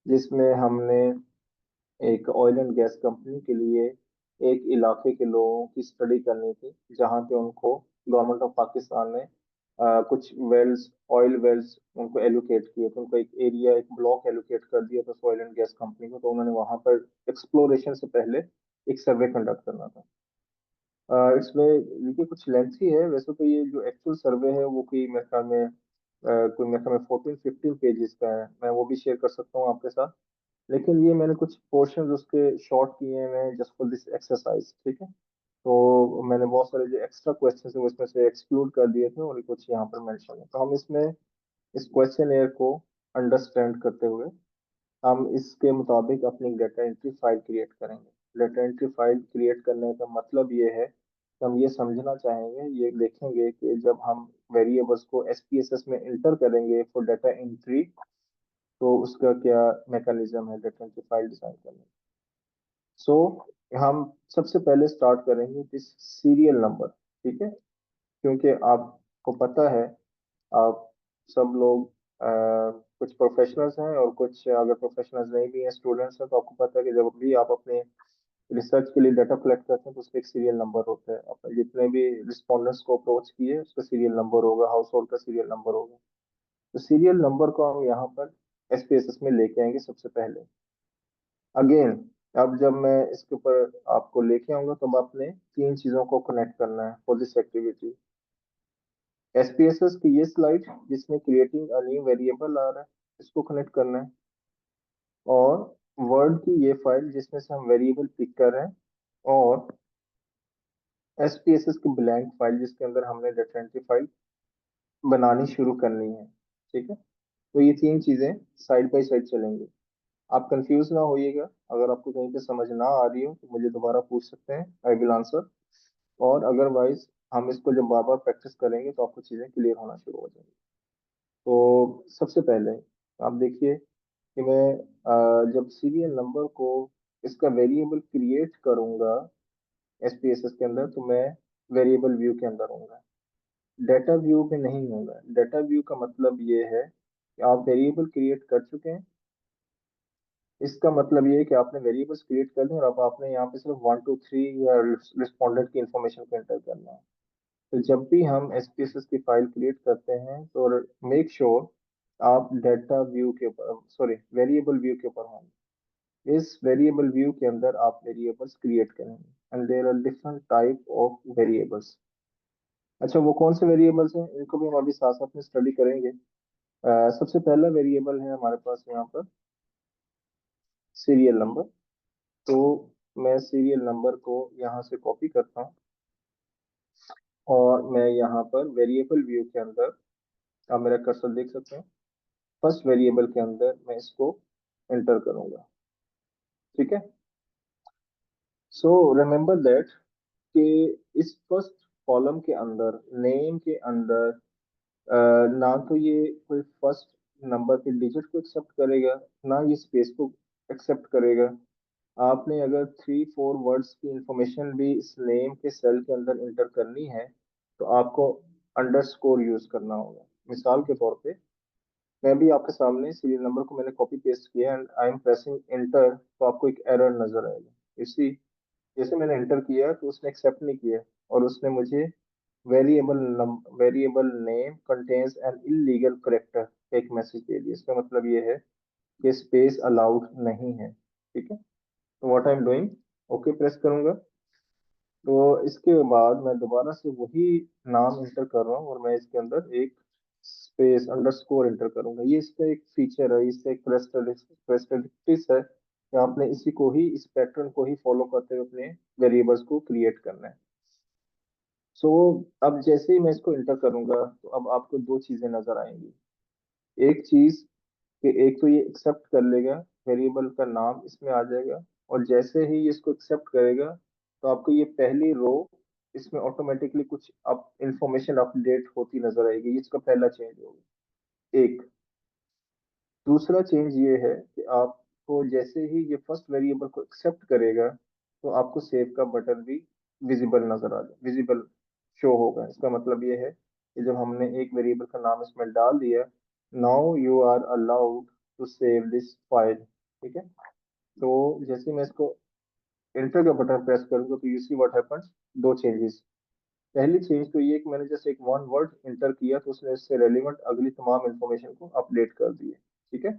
जिसमें हमने एक ऑयल एंड गैस कंपनी के लिए एक इलाके के लोगों की स्टडी करनी थी, जहाँ पे उनको गवर्नमेंट ऑफ पाकिस्तान ने कुछ वेल्स, ऑयल वेल्स उनको एलोकेट किए थे। उनको एक एरिया, एक ब्लॉक एलोकेट कर दिया था ऑयल एंड गैस कंपनी को। तो उन्होंने वहां पर एक्सप्लोरेशन से पहले एक सर्वे कंडक्ट करना था। इसमें देखिए कुछ लेंथी है वैसे तो। ये जो एक्चुअल सर्वे है वो कोई मेरे ख्याल में कोई मेरे ख्याल में 14-15 पेजेस का है। मैं वो भी शेयर कर सकता हूँ आपके साथ। लेकिन ये मैंने कुछ पोर्शंस उसके शॉर्ट किए हैं मैं जस्ट फॉर दिस एक्सरसाइज, ठीक है। तो मैंने बहुत सारे जो एक्स्ट्रा क्वेश्चन है वो इसमें से एक्सक्लूड कर दिए थे और कुछ यहाँ पर मेंशन है। तो हम इसमें इस क्वेश्चन एयर को अंडरस्टैंड करते हुए हम इसके मुताबिक अपनी डेटा एंट्री फाइल क्रिएट करेंगे। डेटा एंट्री फाइल क्रिएट करने का मतलब ये है कि हम ये समझना चाहेंगे, ये देखेंगे कि जब हम वेरिएबल्स को एसपीएसएस में इंटर करेंगे फॉर डेटा एंट्री, तो उसका क्या मैकेनिज्म है डेटा एंट्री फाइल डिजाइन करने। सो हम सबसे पहले स्टार्ट करेंगे दिस सीरियल नंबर, ठीक है। क्योंकि आपको पता है, आप सब लोग कुछ प्रोफेशनल्स हैं और कुछ अगर प्रोफेशनल्स नहीं भी हैं, स्टूडेंट्स हैं, तो आपको पता है कि जब भी आप अपने रिसर्च के लिए डाटा कलेक्ट करते हैं तो उसका एक सीरियल नंबर होता है। आपने जितने भी रिस्पॉन्डेंट्स को अप्रोच किए उसका सीरियल नंबर होगा, हाउस होल्ड का सीरियल नंबर होगा। तो सीरियल नंबर को हम यहाँ पर एसपीएसएस में लेके आएंगे सबसे पहले। अगेन, अब जब मैं इसके ऊपर आपको लेके आऊंगा तब आपने तीन चीजों को कनेक्ट करना है फॉर दिस एक्टिविटी। एसपीएसएस की ये स्लाइड जिसमें क्रिएटिंग अ न्यू वेरिएबल आ रहा है, इसको कनेक्ट करना है। और वर्ड की ये फाइल जिसमें से हम वेरिएबल पिक कर रहे हैं। और एसपीएसएस की ब्लैंक फाइल जिसके अंदर हमने डेटा फाइल बनानी शुरू करनी है, ठीक है। तो ये तीन चीजें साइड बाय साइड चलेंगी। आप कंफ्यूज ना होइएगा, अगर आपको कहीं पे समझ ना आ रही हो तो मुझे दोबारा पूछ सकते हैं, आई विल आंसर। और अदरवाइज हम इसको जब बार बार प्रैक्टिस करेंगे तो आपको चीजें क्लियर होना शुरू हो जाएंगी। तो सबसे पहले आप देखिए कि मैं जब सीरियल नंबर को इसका वेरिएबल क्रिएट करूंगा एसपीएसएस के अंदर, तो मैं वेरिएबल व्यू के अंदर होऊंगा, डेटा व्यू में नहीं होगा। डेटा व्यू का मतलब ये है कि आप वेरिएबल क्रिएट कर चुके हैं। इसका मतलब ये है कि आपने वेरिएबल्स क्रिएट कर दिए और अब आपने यहाँ पे सिर्फ 1 2 3 या रिस्पॉन्डेंट की इंफॉर्मेशन को एंटर करना है। तो जब भी हम एसपीएसएस की फाइल क्रिएट करते हैं तो मेक श्योर आप डेटा व्यू के ऊपर, सॉरी, वेरिएबल व्यू के ऊपर होंगे। इस वेरिएबल व्यू के अंदर आप वेरिएबल्स क्रिएट करेंगे and there are different type of variables. अच्छा, वो कौन से वेरिएबल्स हैं इनको भी हम अभी साथ साथ में स्टडी करेंगे। सबसे पहला वेरिएबल है हमारे पास यहाँ पर सीरियल नंबर। तो मैं सीरियल नंबर को यहाँ से कॉपी करता हूँ और मैं यहाँ पर वेरिएबल व्यू के अंदर, आप मेरा कर्सर देख सकते हैं, फर्स्ट वेरिएबल के अंदर मैं इसको एंटर करूंगा, ठीक है। सो रिमेंबर दैट कि इस फर्स्ट कॉलम के अंदर, नेम के अंदर, ना तो ये कोई फर्स्ट नंबर के डिजिट को एक्सेप्ट करेगा, ना ये स्पेस को एक्सेप्ट करेगा। आपने अगर 3 4 वर्ड्स की इंफॉर्मेशन भी इस नेम के सेल के अंदर इंटर करनी है तो आपको अंडरस्कोर यूज करना होगा। मिसाल के तौर पे मैं भी आपके सामने सीरियल नंबर को मैंने कॉपी पेस्ट किया and I am pressing inter, तो आपको एक एरर नजर आएगा। इसी जैसे मैंने इंटर किया तो उसने एक्सेप्ट नहीं किया और उसने मुझे variable variable name contains an illegal character एक मैसेज दे दिया। इसका मतलब ये है कि स्पेस अलाउड नहीं है, ठीक है। तो what I am doing, okay press करूंगा। तो इसके बाद मैं दोबारा से वही नाम इंटर कर रहा हूँ और मैं इसके अंदर एक स्पेस अंडरस्कोर इंटर करूंगा। ये इसका एक फीचर है, इसका एक कैरेक्टरिस्टिक्स है कि आपने इसी को ही, इस पैटर्न को ही फॉलो करते हुए अपने वेरिएबल्स को क्रिएट करना है। सो अब जैसे ही मैं इसको इंटर करूंगा तो अब आपको दो चीजें नजर आएंगी। एक चीज कि एक तो ये एक्सेप्ट कर लेगा, वेरिएबल का नाम इसमें आ जाएगा। और जैसे ही ये इसको एक्सेप्ट करेगा तो आपको ये पहली रो इसमें ऑटोमेटिकली कुछ अप इंफॉर्मेशन अपडेट होती नजर आएगी। ये इसका पहला चेंज होगा एक। दूसरा चेंज ये है कि आपको जैसे ही ये फर्स्ट वेरिएबल को एक्सेप्ट करेगा तो आपको सेव का बटन भी विजिबल नजर आ जाए, विजिबल शो होगा। इसका मतलब ये है कि जब हमने एक वेरिएबल का नाम इसमें डाल दिया, now you are allowed to save this file. ठीक है। तो जैसे मैं इसको एंटर का बटन प्रेस करूंगा तो यू सी व्हाट हैपेंस। दो चेंजेस। पहली चेंज तो ये कि मैंने जैसे एक वन वर्ड इंटर किया तो उसने इससे रेलिवेंट अगली तमाम इंफॉर्मेशन को अपडेट कर दी है। ठीक है।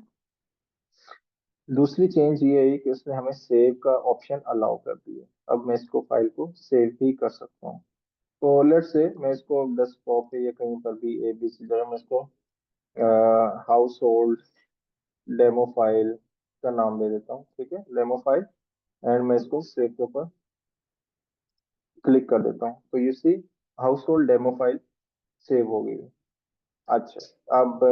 दूसरी चेंज ये है कि उसने हमें सेव का ऑप्शन अलाउ कर दिया। अब मैं इसको फाइल को सेव भी कर सकता हूँ। तो लेट्स से मैं इसको डेस्कटॉप पे या कहीं पर भी ए बी सी जगह मैं इसको हाउस होल्ड डेमो फाइल का नाम दे देता हूँ। ठीक है, डेमो फाइल। एंड मैं इसको सेव के ऊपर क्लिक कर देता हूँ तो you see household demo file save हो गई है। अच्छा, अब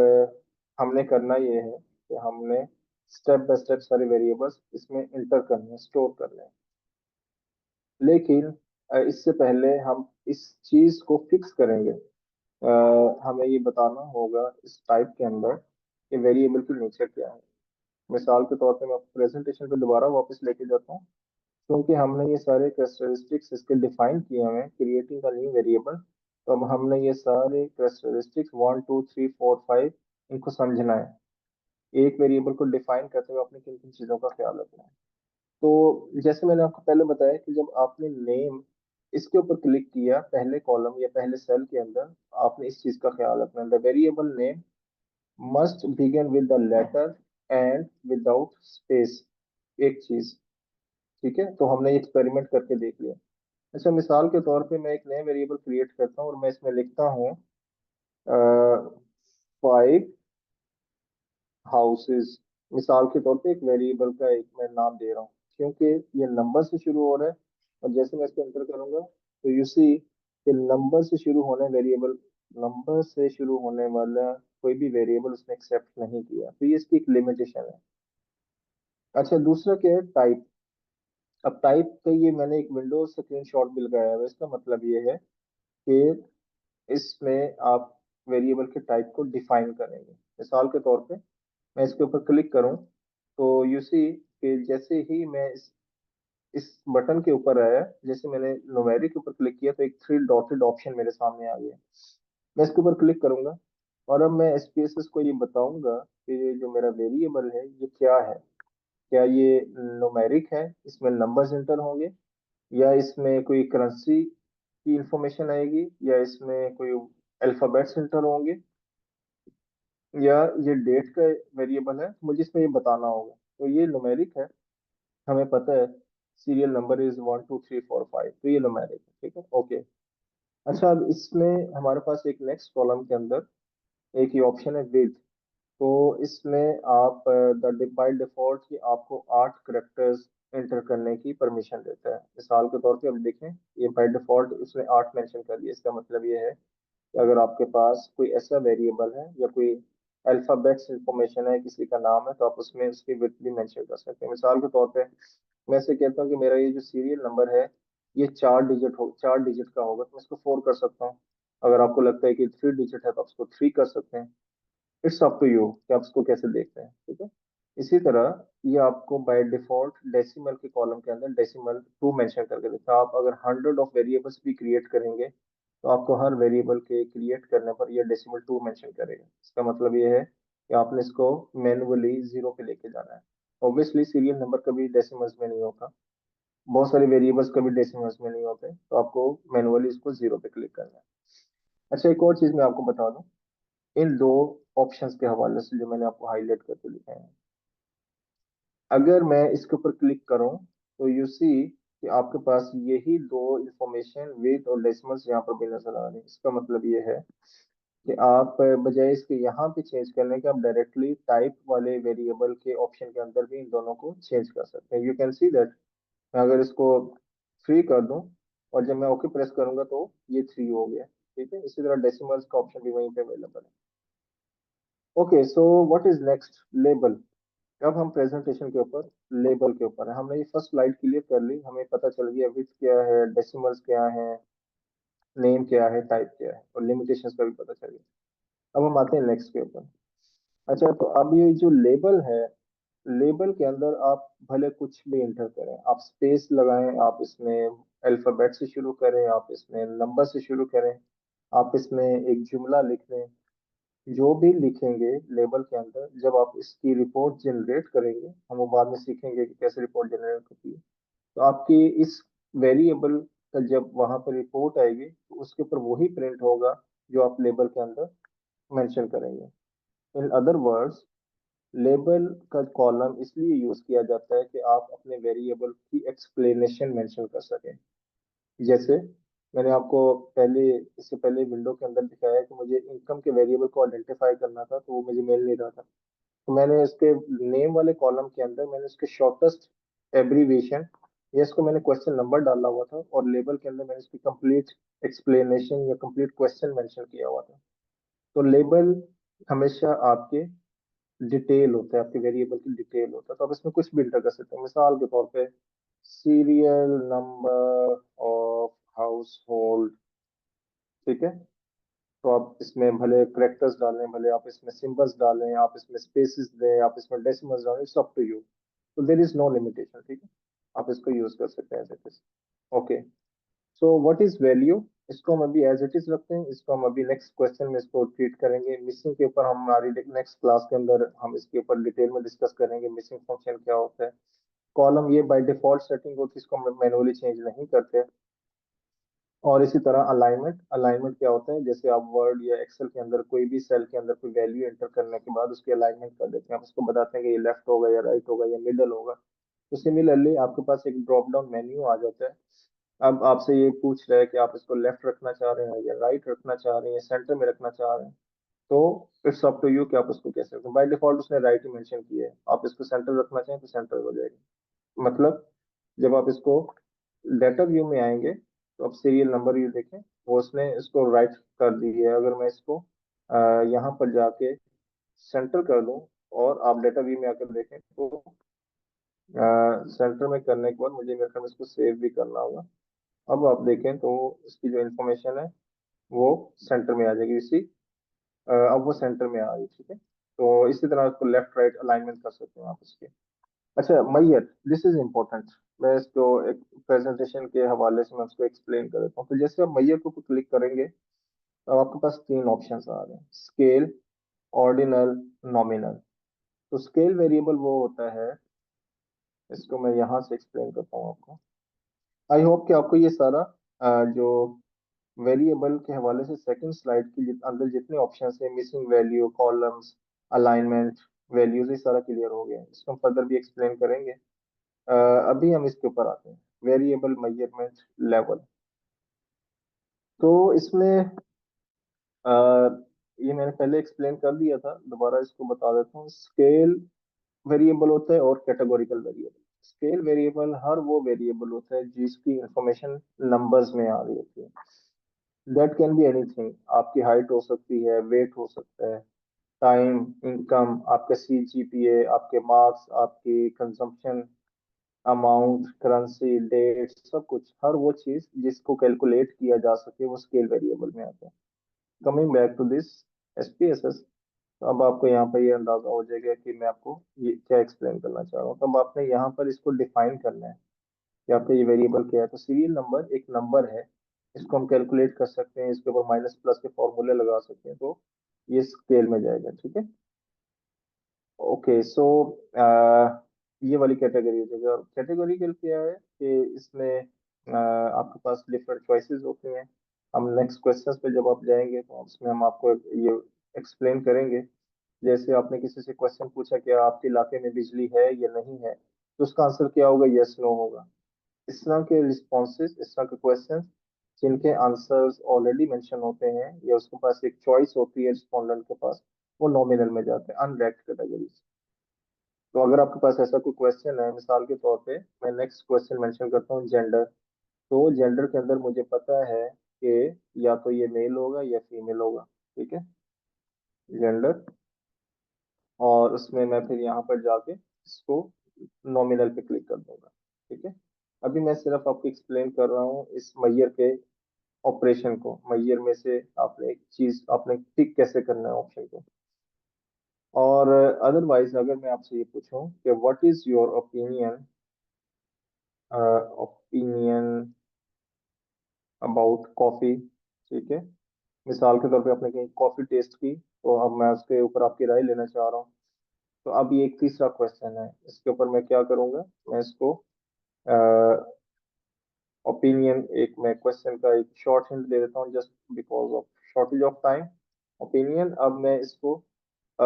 हमने करना ये है कि हमने स्टेप बाय स्टेप सारे वेरिएबल्स इसमें इंटर करने हैं, स्टोर करने हैं। लेकिन इससे पहले हम इस चीज को फिक्स करेंगे। हमें ये बताना होगा इस टाइप के अंदर कि वेरिएबल की नेचर क्या है। मिसाल के तौर पे मैं प्रेजेंटेशन पे दोबारा वापस लेके जाता हूँ, क्योंकि हमने ये सारे कैरेक्टरिस्टिक्स इसके डिफाइन किए हुए हैं क्रिएटिंग का न्यू वेरिएबल। तो अब हमने ये सारे कैरेक्टरिस्टिक्स 1 2 3 4 5 इनको समझना है। एक वेरिएबल को डिफाइन करते हुए अपने किन किन चीजों का ख्याल रखना है। तो जैसे मैंने आपको पहले बताया कि जब आपने नेम इसके ऊपर क्लिक किया पहले कॉलम या पहले सेल के अंदर, आपने इस चीज का ख्याल रखना है, the variable name must begin with the letter and without space. एक चीज। ठीक है, तो हमने एक्सपेरिमेंट करके देख लिया। अच्छा, मिसाल के तौर पे मैं एक नया वेरिएबल क्रिएट करता हूँ और मैं इसमें लिखता हूँ 5 हाउसेज। मिसाल के तौर पे एक वेरिएबल का एक मैं नाम दे रहा हूँ, क्योंकि ये नंबर से शुरू हो रहा है। और जैसे मैं इसको एंटर करूंगा तो यू सी कि नंबर से शुरू होने वेरिएबल, नंबर से शुरू होने वाला कोई भी वेरिएबल उसने एक्सेप्ट नहीं किया, तो ये इसकी एक लिमिटेशन है। अच्छा, दूसरा क्या है, टाइप। अब टाइप का ये मैंने एक विंडोज स्क्रीनशॉट भी लगाया है। इसका मतलब ये है कि इसमें आप वेरिएबल के टाइप को डिफाइन करेंगे। मिसाल के तौर पे मैं इसके ऊपर क्लिक करूं तो यू सी कि जैसे ही मैं इस बटन के ऊपर आया, जैसे मैंने न्यूमेरिक के ऊपर क्लिक किया तो एक थ्री डॉटेड ऑप्शन मेरे सामने आ गया। मैं इसके ऊपर क्लिक करूंगा और अब मैं एसपीएसएस को ये बताऊंगा कि ये जो मेरा वेरिएबल है ये क्या है। क्या ये न्यूमेरिक है, इसमें नंबर्स इंटर होंगे, या इसमें कोई करेंसी की इंफॉर्मेशन आएगी, या इसमें कोई अल्फाबेट्स इंटर होंगे, या ये डेट का वेरिएबल है, मुझे इसमें ये बताना होगा। तो ये न्यूमेरिक है, हमें पता है सीरियल नंबर इज 1 2 3 4 5, तो ये न्यूमेरिक है। ठीक है, ओके। अच्छा, अब इसमें हमारे पास एक नेक्स्ट कॉलम के अंदर एक ही ऑप्शन है विद। तो इसमें आप द बाय डिफॉल्ट ही आपको 8 करेक्टर्स एंटर करने की परमिशन देता है। मिसाल के तौर पे अब देखें, ये बाय डिफॉल्ट इसने 8 मेंशन कर दिया। इसका मतलब ये है कि अगर आपके पास कोई ऐसा वेरिएबल है या कोई अल्फाबेट्स इंफॉर्मेशन है, किसी का नाम है, तो आप उसमें उसकी विड्थ भी मेंशन कर सकते हैं। मिसाल के तौर पे मैं से कहता हूँ कि मेरा ये जो सीरियल नंबर है ये 4 डिजिट का होगा, तो मैं इसको 4 कर सकता हूँ। अगर आपको लगता है कि 3 डिजिट है तो आप उसको 3 कर सकते हैं। इट्स अप टू यू कि आप इसको कैसे देखते हैं। ठीक है। इसी तरह ये आपको बाय डिफॉल्ट डेसिमल के कॉलम के अंदर डेसिमल 2 मेंशन करके देता है। आप अगर 100 ऑफ वेरिएबल्स भी क्रिएट करेंगे तो आपको हर वेरिएबल के क्रिएट करने पर ये डेसिमल 2 मेंशन करेगा। इसका मतलब ये है कि आपने इसको मैनुअली जीरो पे लेके जाना है। ऑब्वियसली सीरियल नंबर कभी डेसिमल्स में नहीं होता, बहुत सारे वेरिएबल्स कभी डेसिमल्स में नहीं होते, तो आपको मैनुअली इसको जीरो पे क्लिक करना है। अच्छा, एक और चीज मैं आपको बता दूं इन दो ऑप्शंस के हवाले से जो मैंने आपको हाईलाइट करके लिखे हैं। अगर मैं इसके ऊपर क्लिक करूं तो यू सी कि आपके पास यही दो इंफॉर्मेशन विद और डेसिमल्स यहाँ पर भी नजर आ रही है। इसका मतलब ये है कि आप बजाय इसके यहाँ पे चेंज करने के आप डायरेक्टली टाइप वाले वेरिएबल के ऑप्शन के अंदर भी इन दोनों को चेंज कर सकते हैं। यू कैन सी दैट मैं अगर इसको 3 कर दूं और जब मैं ओके प्रेस करूंगा तो ये 3 हो गया। ठीक है, इसी तरह डेसिमल्स का ऑप्शन भी वहीं पे अवेलेबल है। Okay, so what is next, label. अब हम प्रेजेंटेशन के ऊपर लेबल के ऊपर है। हमने ये फर्स्ट स्लाइड क्लियर कर ली, हमें पता चल गया विथ क्या है, डेसिमल्स क्या है, नेम क्या है, टाइप क्या है, और लिमिटेशंस का भी पता चल गया। अब हम आते हैं नेक्स्ट के ऊपर। अच्छा, तो अब ये जो लेबल है, लेबल के अंदर आप भले कुछ भी इंटर करें, आप स्पेस लगाएं, आप इसमें अल्फाबेट से शुरू करें, आप इसमें नंबर से शुरू करें, आप इसमें एक जुमला लिख दें, जो भी लिखेंगे लेबल के अंदर, जब आप इसकी रिपोर्ट जनरेट करेंगे, हम वो बाद में सीखेंगे कि कैसे रिपोर्ट जनरेट होती है, तो आपकी इस वेरिएबल का जब वहां पर रिपोर्ट आएगी तो उसके ऊपर वही प्रिंट होगा जो आप लेबल के अंदर मेंशन करेंगे। इन अदर वर्ड्स, लेबल का कॉलम इसलिए यूज किया जाता है कि आप अपने वेरिएबल की एक्सप्लेनेशन मेंशन कर सकें। जैसे मैंने आपको पहले, इससे पहले विंडो के अंदर दिखाया है कि मुझे इनकम के वेरिएबल को आइडेंटिफाई करना था, तो वो मुझे मिल नहीं रहा था, तो मैंने इसके नेम वाले कॉलम के अंदर मैंने इसके शॉर्टेस्ट एब्रीविएशन, या इसको मैंने क्वेश्चन नंबर डाला हुआ था, और लेबल के अंदर मैंने इसकी कंप्लीट एक्सप्लेनेशन या कंप्लीट क्वेश्चन मेंशन किया हुआ था। तो लेबल हमेशा आपके डिटेल होता है, आपके वेरिएबल की डिटेल होता है, तो आप इसमें कुछ भी इंटर कर सकते हैं। मिसाल के तौर पे serial number of house hold, ठीक है, तो आप इसमें भले करेक्टर्स डालें, भले आप इसमें सिंबल्स डालें, आप इसमें स्पेसेस दें, आप इसमें डेसिमल्स डालें, इट्स अप टू यू। तो देर इज नो लिमिटेशन, ठीक है, आप इसको यूज कर सकते हैं as it is. Okay, so what is value, इसको हम अभी एज इट इज रखते हैं, इसको हम अभी नेक्स्ट क्वेश्चन में इसको ट्रीट करेंगे। मिसिंग के ऊपर हम हमारी नेक्स्ट क्लास के अंदर हम इसके ऊपर डिटेल में डिस्कस करेंगे, मिसिंग फंक्शन क्या होता है। कॉलम ये बाय डिफॉल्ट सेटिंग होती है, इसको हम मैनुअली चेंज नहीं करते। और इसी तरह अलाइनमेंट, अलाइनमेंट क्या होता है, जैसे आप वर्ड या एक्सेल के अंदर कोई भी सेल के अंदर कोई वैल्यू एंटर करने के बाद उसकी अलाइनमेंट कर देते हैं, आप उसको बताते हैं कि ये लेफ्ट होगा या राइट होगा या मिडल होगा। तो सिमिलरली आपके पास एक ड्रॉप डाउन मेन्यू आ जाता है। अब आपसे ये पूछ रहा है कि आप इसको लेफ्ट रखना चाह रहे हैं या राइट रखना चाह रहे हैं या सेंटर में रखना चाह रहे हैं, तो इट्स अप टू यू कि आप उसको कैसे रखें। बाय डिफॉल्ट उसने राइट ही मेंशन किया है, आप इसको सेंटर रखना चाहें तो सेंटर हो जाएगा। मतलब जब आप इसको डाटा व्यू में आएंगे तो आप सीरियल नंबर व्यू देखें, वो उसने इसको राइट कर दी है। अगर मैं इसको यहाँ पर जाके सेंटर कर दूं और आप डाटा व्यू में आकर देखें, तो सेंटर में करने के बाद मुझे मेरे ख्याल में इसको सेव भी करना होगा। अब आप देखें तो इसकी जो इन्फॉर्मेशन है वो सेंटर में आ जाएगी, इसी अब वो सेंटर में आ रही है, ठीक है। तो इसी तरह इसको लेफ्ट राइट अलाइनमेंट कर सकते हैं आप इसके। अच्छा, मैयर, दिस इज इम्पोर्टेंट। मैं इसको एक प्रेजेंटेशन के हवाले से मैं उसको एक्सप्लेन कर देता हूँ। तो जैसे आप मैयर को क्लिक करेंगे तो आपके पास तीन ऑप्शंस आ रहे हैं: स्केल, ऑर्डिनल, नॉमिनल। तो स्केल वेरिएबल वो होता है, इसको मैं यहाँ से एक्सप्लेन करता हूँ आपको। आई होप कि आपको ये सारा जो वेरिएबल के हवाले से सेकंड स्लाइड के अंदर जितने ऑप्शंस है, missing value, columns, alignment, values, ये सारा क्लियर हो गया है। इसको हम फर्दर भी एक्सप्लेन करेंगे। अभी हम इसके ऊपर आते हैं, वेरिएबल मेजरमेंट लेवल। तो इसमें अ, ये मैंने पहले एक्सप्लेन कर दिया था, दोबारा इसको बता देता हूँ। स्केल वेरिएबल होता है और कैटेगोरिकल वेरिएबल। स्केल वेरिएबल हर वो वेरिएबल होता है जिसकी इंफॉर्मेशन नंबर्स में आ रही होती है। दैट कैन बी एनीथिंग, आपकी हाइट हो सकती है, वेट हो सकता है, टाइम, इनकम, आपका CGPA, आपके मार्क्स, आपकी कंजम्पशन अमाउंट, करेंसी, डेट, सब कुछ, हर वो चीज जिसको कैलकुलेट किया जा सके वो स्केल वेरिएबल में आता है। Coming back to this SPSS, तो अब आपको यहाँ पर ये अंदाजा हो जाएगा कि मैं आपको ये क्या एक्सप्लेन करना चाह रहा हूँ। तो अब आपने यहाँ पर इसको डिफाइन करना है कि आपका ये वेरिएबल क्या है। तो सीरियल नंबर एक नंबर है, इसको हम कैलकुलेट कर सकते हैं, इसके ऊपर माइनस प्लस के फॉर्मूले लगा सकते हैं, तो ये स्केल में जाएगा, ठीक है। ओके, सो ये वाली कैटेगरी हो जाएगी। और कैटेगोरिकल क्या है कि इसमें आपके पास डिफरेंट चॉइसेस होते हैं। हम नेक्स्ट क्वेश्चंस पे जब आप जाएंगे तो उसमें हम आपको ये एक्सप्लेन करेंगे। जैसे आपने किसी से क्वेश्चन पूछा कि आपके इलाके में बिजली है या नहीं है, तो उसका आंसर क्या होगा? यस नो होगा। इस तरह के रिस्पॉन्सेज, इस तरह के क्वेश्चन जिनके आंसर्स ऑलरेडी मेंशन होते हैं या उसके पास एक चॉइस होती है रिस्पोंडेंट के पास, वो नॉमिनल में जाते हैं, अनरैंक्ड कैटेगरी। तो अगर आपके पास ऐसा कोई क्वेश्चन है, मिसाल के तौर पे मैं नेक्स्ट क्वेश्चन मेंशन करता हूँ, जेंडर। तो जेंडर के अंदर मुझे पता है कि या तो ये मेल होगा या फीमेल होगा, ठीक है, जेंडर। और उसमें मैं फिर यहाँ पर जाके इसको नॉमिनल पे क्लिक कर दूंगा, ठीक है। अभी मैं सिर्फ आपको एक्सप्लेन कर रहा हूँ इस मैयर के ऑपरेशन को। मैयर में से आपने एक चीज आपने टिक कैसे करना है ऑप्शन को। और अदरवाइज अगर मैं आपसे ये पूछूं कि what is your opinion, opinion about coffee, ठीक है, मिसाल के तौर पे आपने कहीं कॉफी टेस्ट की, तो अब मैं उसके ऊपर आपकी राय लेना चाह रहा हूँ। तो अब ये एक तीसरा क्वेश्चन है, इसके ऊपर मैं क्या करूंगा, मैं इसको ओपिनियन, एक मैं क्वेश्चन का एक शॉर्ट हिंट दे देता हूँ just because of shortage of time. Opinion, अब मैं इसको अ,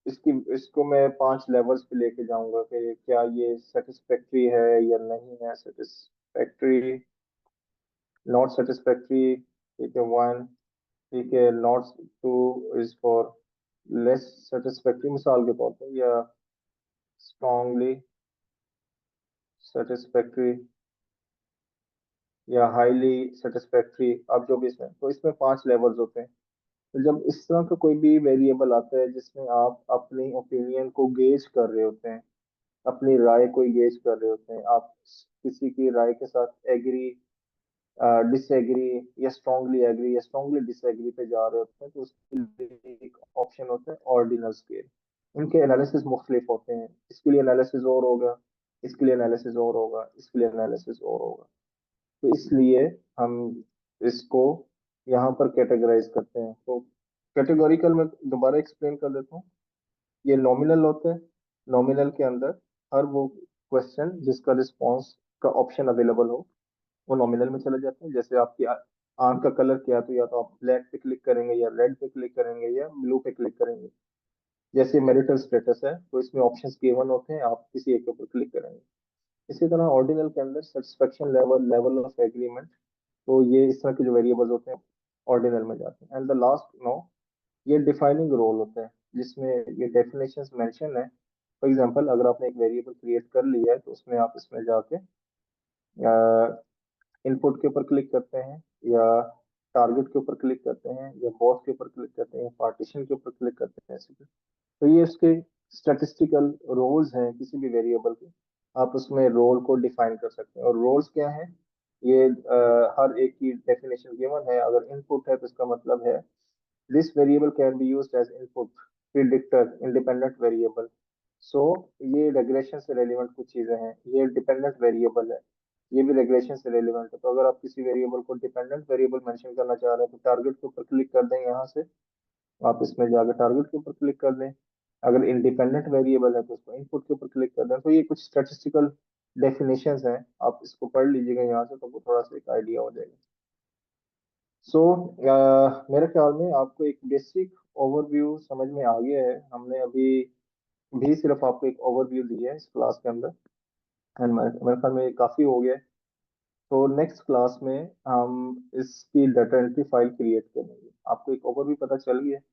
इसकी इसको मैं 5 लेवल्स पे लेके जाऊंगा कि क्या ये सेटिस्फैक्ट्री है या नहीं है, सेटिस्फैक्ट्री, नॉट सेटिस्फैक्ट्री, ठीक है, 1, ठीक है, not, 2 is for less satisfactory मिसाल के तौर पे, या स्ट्रांगली सेटिस्फैक्ट्री, या हाईली सेटिस्फैक्ट्री। अब जो भी इसमें, तो इसमें 5 लेवल्स होते हैं। तो जब इस तरह का कोई भी वेरिएबल आता है जिसमें आप अपनी ओपिनियन को गेज कर रहे होते हैं, अपनी राय को गेज कर रहे होते हैं, आप किसी की राय के साथ एग्री, डिसएग्री, या स्ट्रांगली एग्री या स्ट्रांगली डिसएग्री पे जा रहे होते हैं, तो उसके लिए एक ऑप्शन होता है ऑर्डिनल स्केल। इनके एनालिसिस मुख्तलिफ होते हैं, इसके लिए एनालिसिस और होगा, इसके लिए एनालिसिस और होगा, इसके लिए एनालिसिस और होगा। तो इसलिए हम इसको यहाँ पर कैटेगराइज करते हैं। तो कैटेगोरिकल में दोबारा एक्सप्लेन कर देता हूँ, ये नॉमिनल होते हैं। नॉमिनल के अंदर हर वो क्वेश्चन जिसका रिस्पॉन्स का ऑप्शन अवेलेबल हो, वो नॉमिनल में चले जाते हैं। जैसे आपकी आंख का कलर क्या है, तो या तो आप ब्लैक पे क्लिक करेंगे, या रेड पे क्लिक करेंगे, या ब्लू पे क्लिक करेंगे। जैसे मैरिटल स्टेटस है, तो इसमें ऑप्शंस गिवन होते हैं, आप किसी एक के ऊपर क्लिक करेंगे। इसी तरह ऑर्डिनल के अंदर satisfaction level, level of agreement, तो ये इस तरह के जो वेरिएबल्स होते हैं ऑर्डिनल में जाते हैं। एंड द लास्ट नो, ये डिफाइनिंग रोल होता है जिसमें ये डेफिनेशंस मेंशन है। फॉर एग्जांपल, अगर आपने एक वेरिएबल क्रिएट कर लिया है, तो उसमें आप इसमें जाके इनपुट के ऊपर क्लिक करते हैं, या टारगेट के ऊपर क्लिक करते हैं, या बॉथ के ऊपर क्लिक करते हैं, या पार्टीशन के ऊपर क्लिक करते हैं, ऐसे। तो ये उसके स्टैटिस्टिकल रोल्स हैं किसी भी वेरिएबल के। आप उसमें रोल को डिफाइन कर सकते हैं, और रोल्स क्या हैं, ये हर एक की डेफिनेशन गिवन है। अगर इनपुट है तो इसका मतलब है this variable can be used as input, predictor, independent variable. So ये रेगुलेशन से रेलिवेंट कुछ चीजें हैं, ये डिपेंडेंट वेरिएबल है, ये भी रेगुलेशन से रेलिवेंट है। तो अगर आप किसी वेरिएबल को डिपेंडेंट वेरिएबल मेंशन करना चाह रहे हैं, तो टारगेट के ऊपर क्लिक कर दें, यहाँ से आप इसमें जाकर टारगेट के ऊपर क्लिक कर दें। अगर इंडिपेंडेंट वेरिएबल है तो उसको इनपुट के ऊपर क्लिक कर दें। तो ये कुछ स्टैटिस्टिकल डेफिनेशंस हैं, आप इसको पढ़ लीजिएगा यहाँ से, तो वो थोड़ा सा एक आइडिया हो जाएगा। सो मेरे ख्याल में आपको एक बेसिक ओवरव्यू समझ में आ गया है। हमने अभी भी सिर्फ आपको एक ओवरव्यू दिया है इस क्लास के अंदर, एंड मेरे मेरे ख्याल में ये काफ़ी हो गया है। तो नेक्स्ट क्लास में हम इसकी डाटा एंट्री फाइल क्रिएट करेंगे। आपको एक ओवरव्यू पता चल गया है।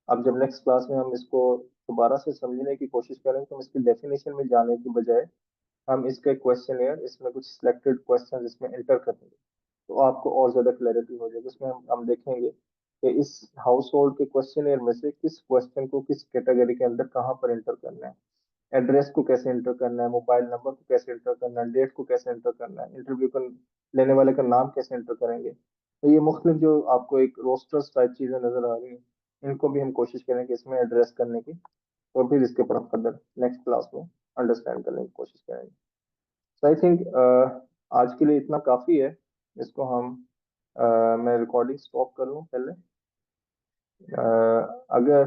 अब जब नेक्स्ट क्लास में हम इसको दोबारा से समझने की कोशिश करें, तो हम इसकी डेफिनेशन में जाने की बजाय हम इसका क्वेश्चन इसमें कुछ सिलेक्टेड क्वेश्चन इसमें एंटर करेंगे, तो आपको और ज्यादा क्लैरिटी हो जाएगी। उसमें हम देखेंगे कि इस हाउस होल्ड के क्वेश्चन में से किस क्वेश्चन को किस कैटेगरी के अंदर कहाँ पर एंटर करना है, एड्रेस को कैसे एंटर करना है, मोबाइल नंबर को कैसे एंटर करना है, डेट को कैसे एंटर करना है, इंटरव्यू का लेने वाले का नाम कैसे एंटर करेंगे। तो ये मुख्तलिफ जो आपको एक रोस्टर्स टाइप चीजें नजर आ रही हैं, इनको भी हम कोशिश करेंगे इसमें एड्रेस करने की, और फिर इसके ऊपर हम फर्दर नेक्स्ट क्लास में अंडरस्टैंड करने की कोशिश करेंगे। सो आई थिंक आज के लिए इतना काफी है। इसको हम मैं रिकॉर्डिंग स्टॉप कर लूँ पहले, अगर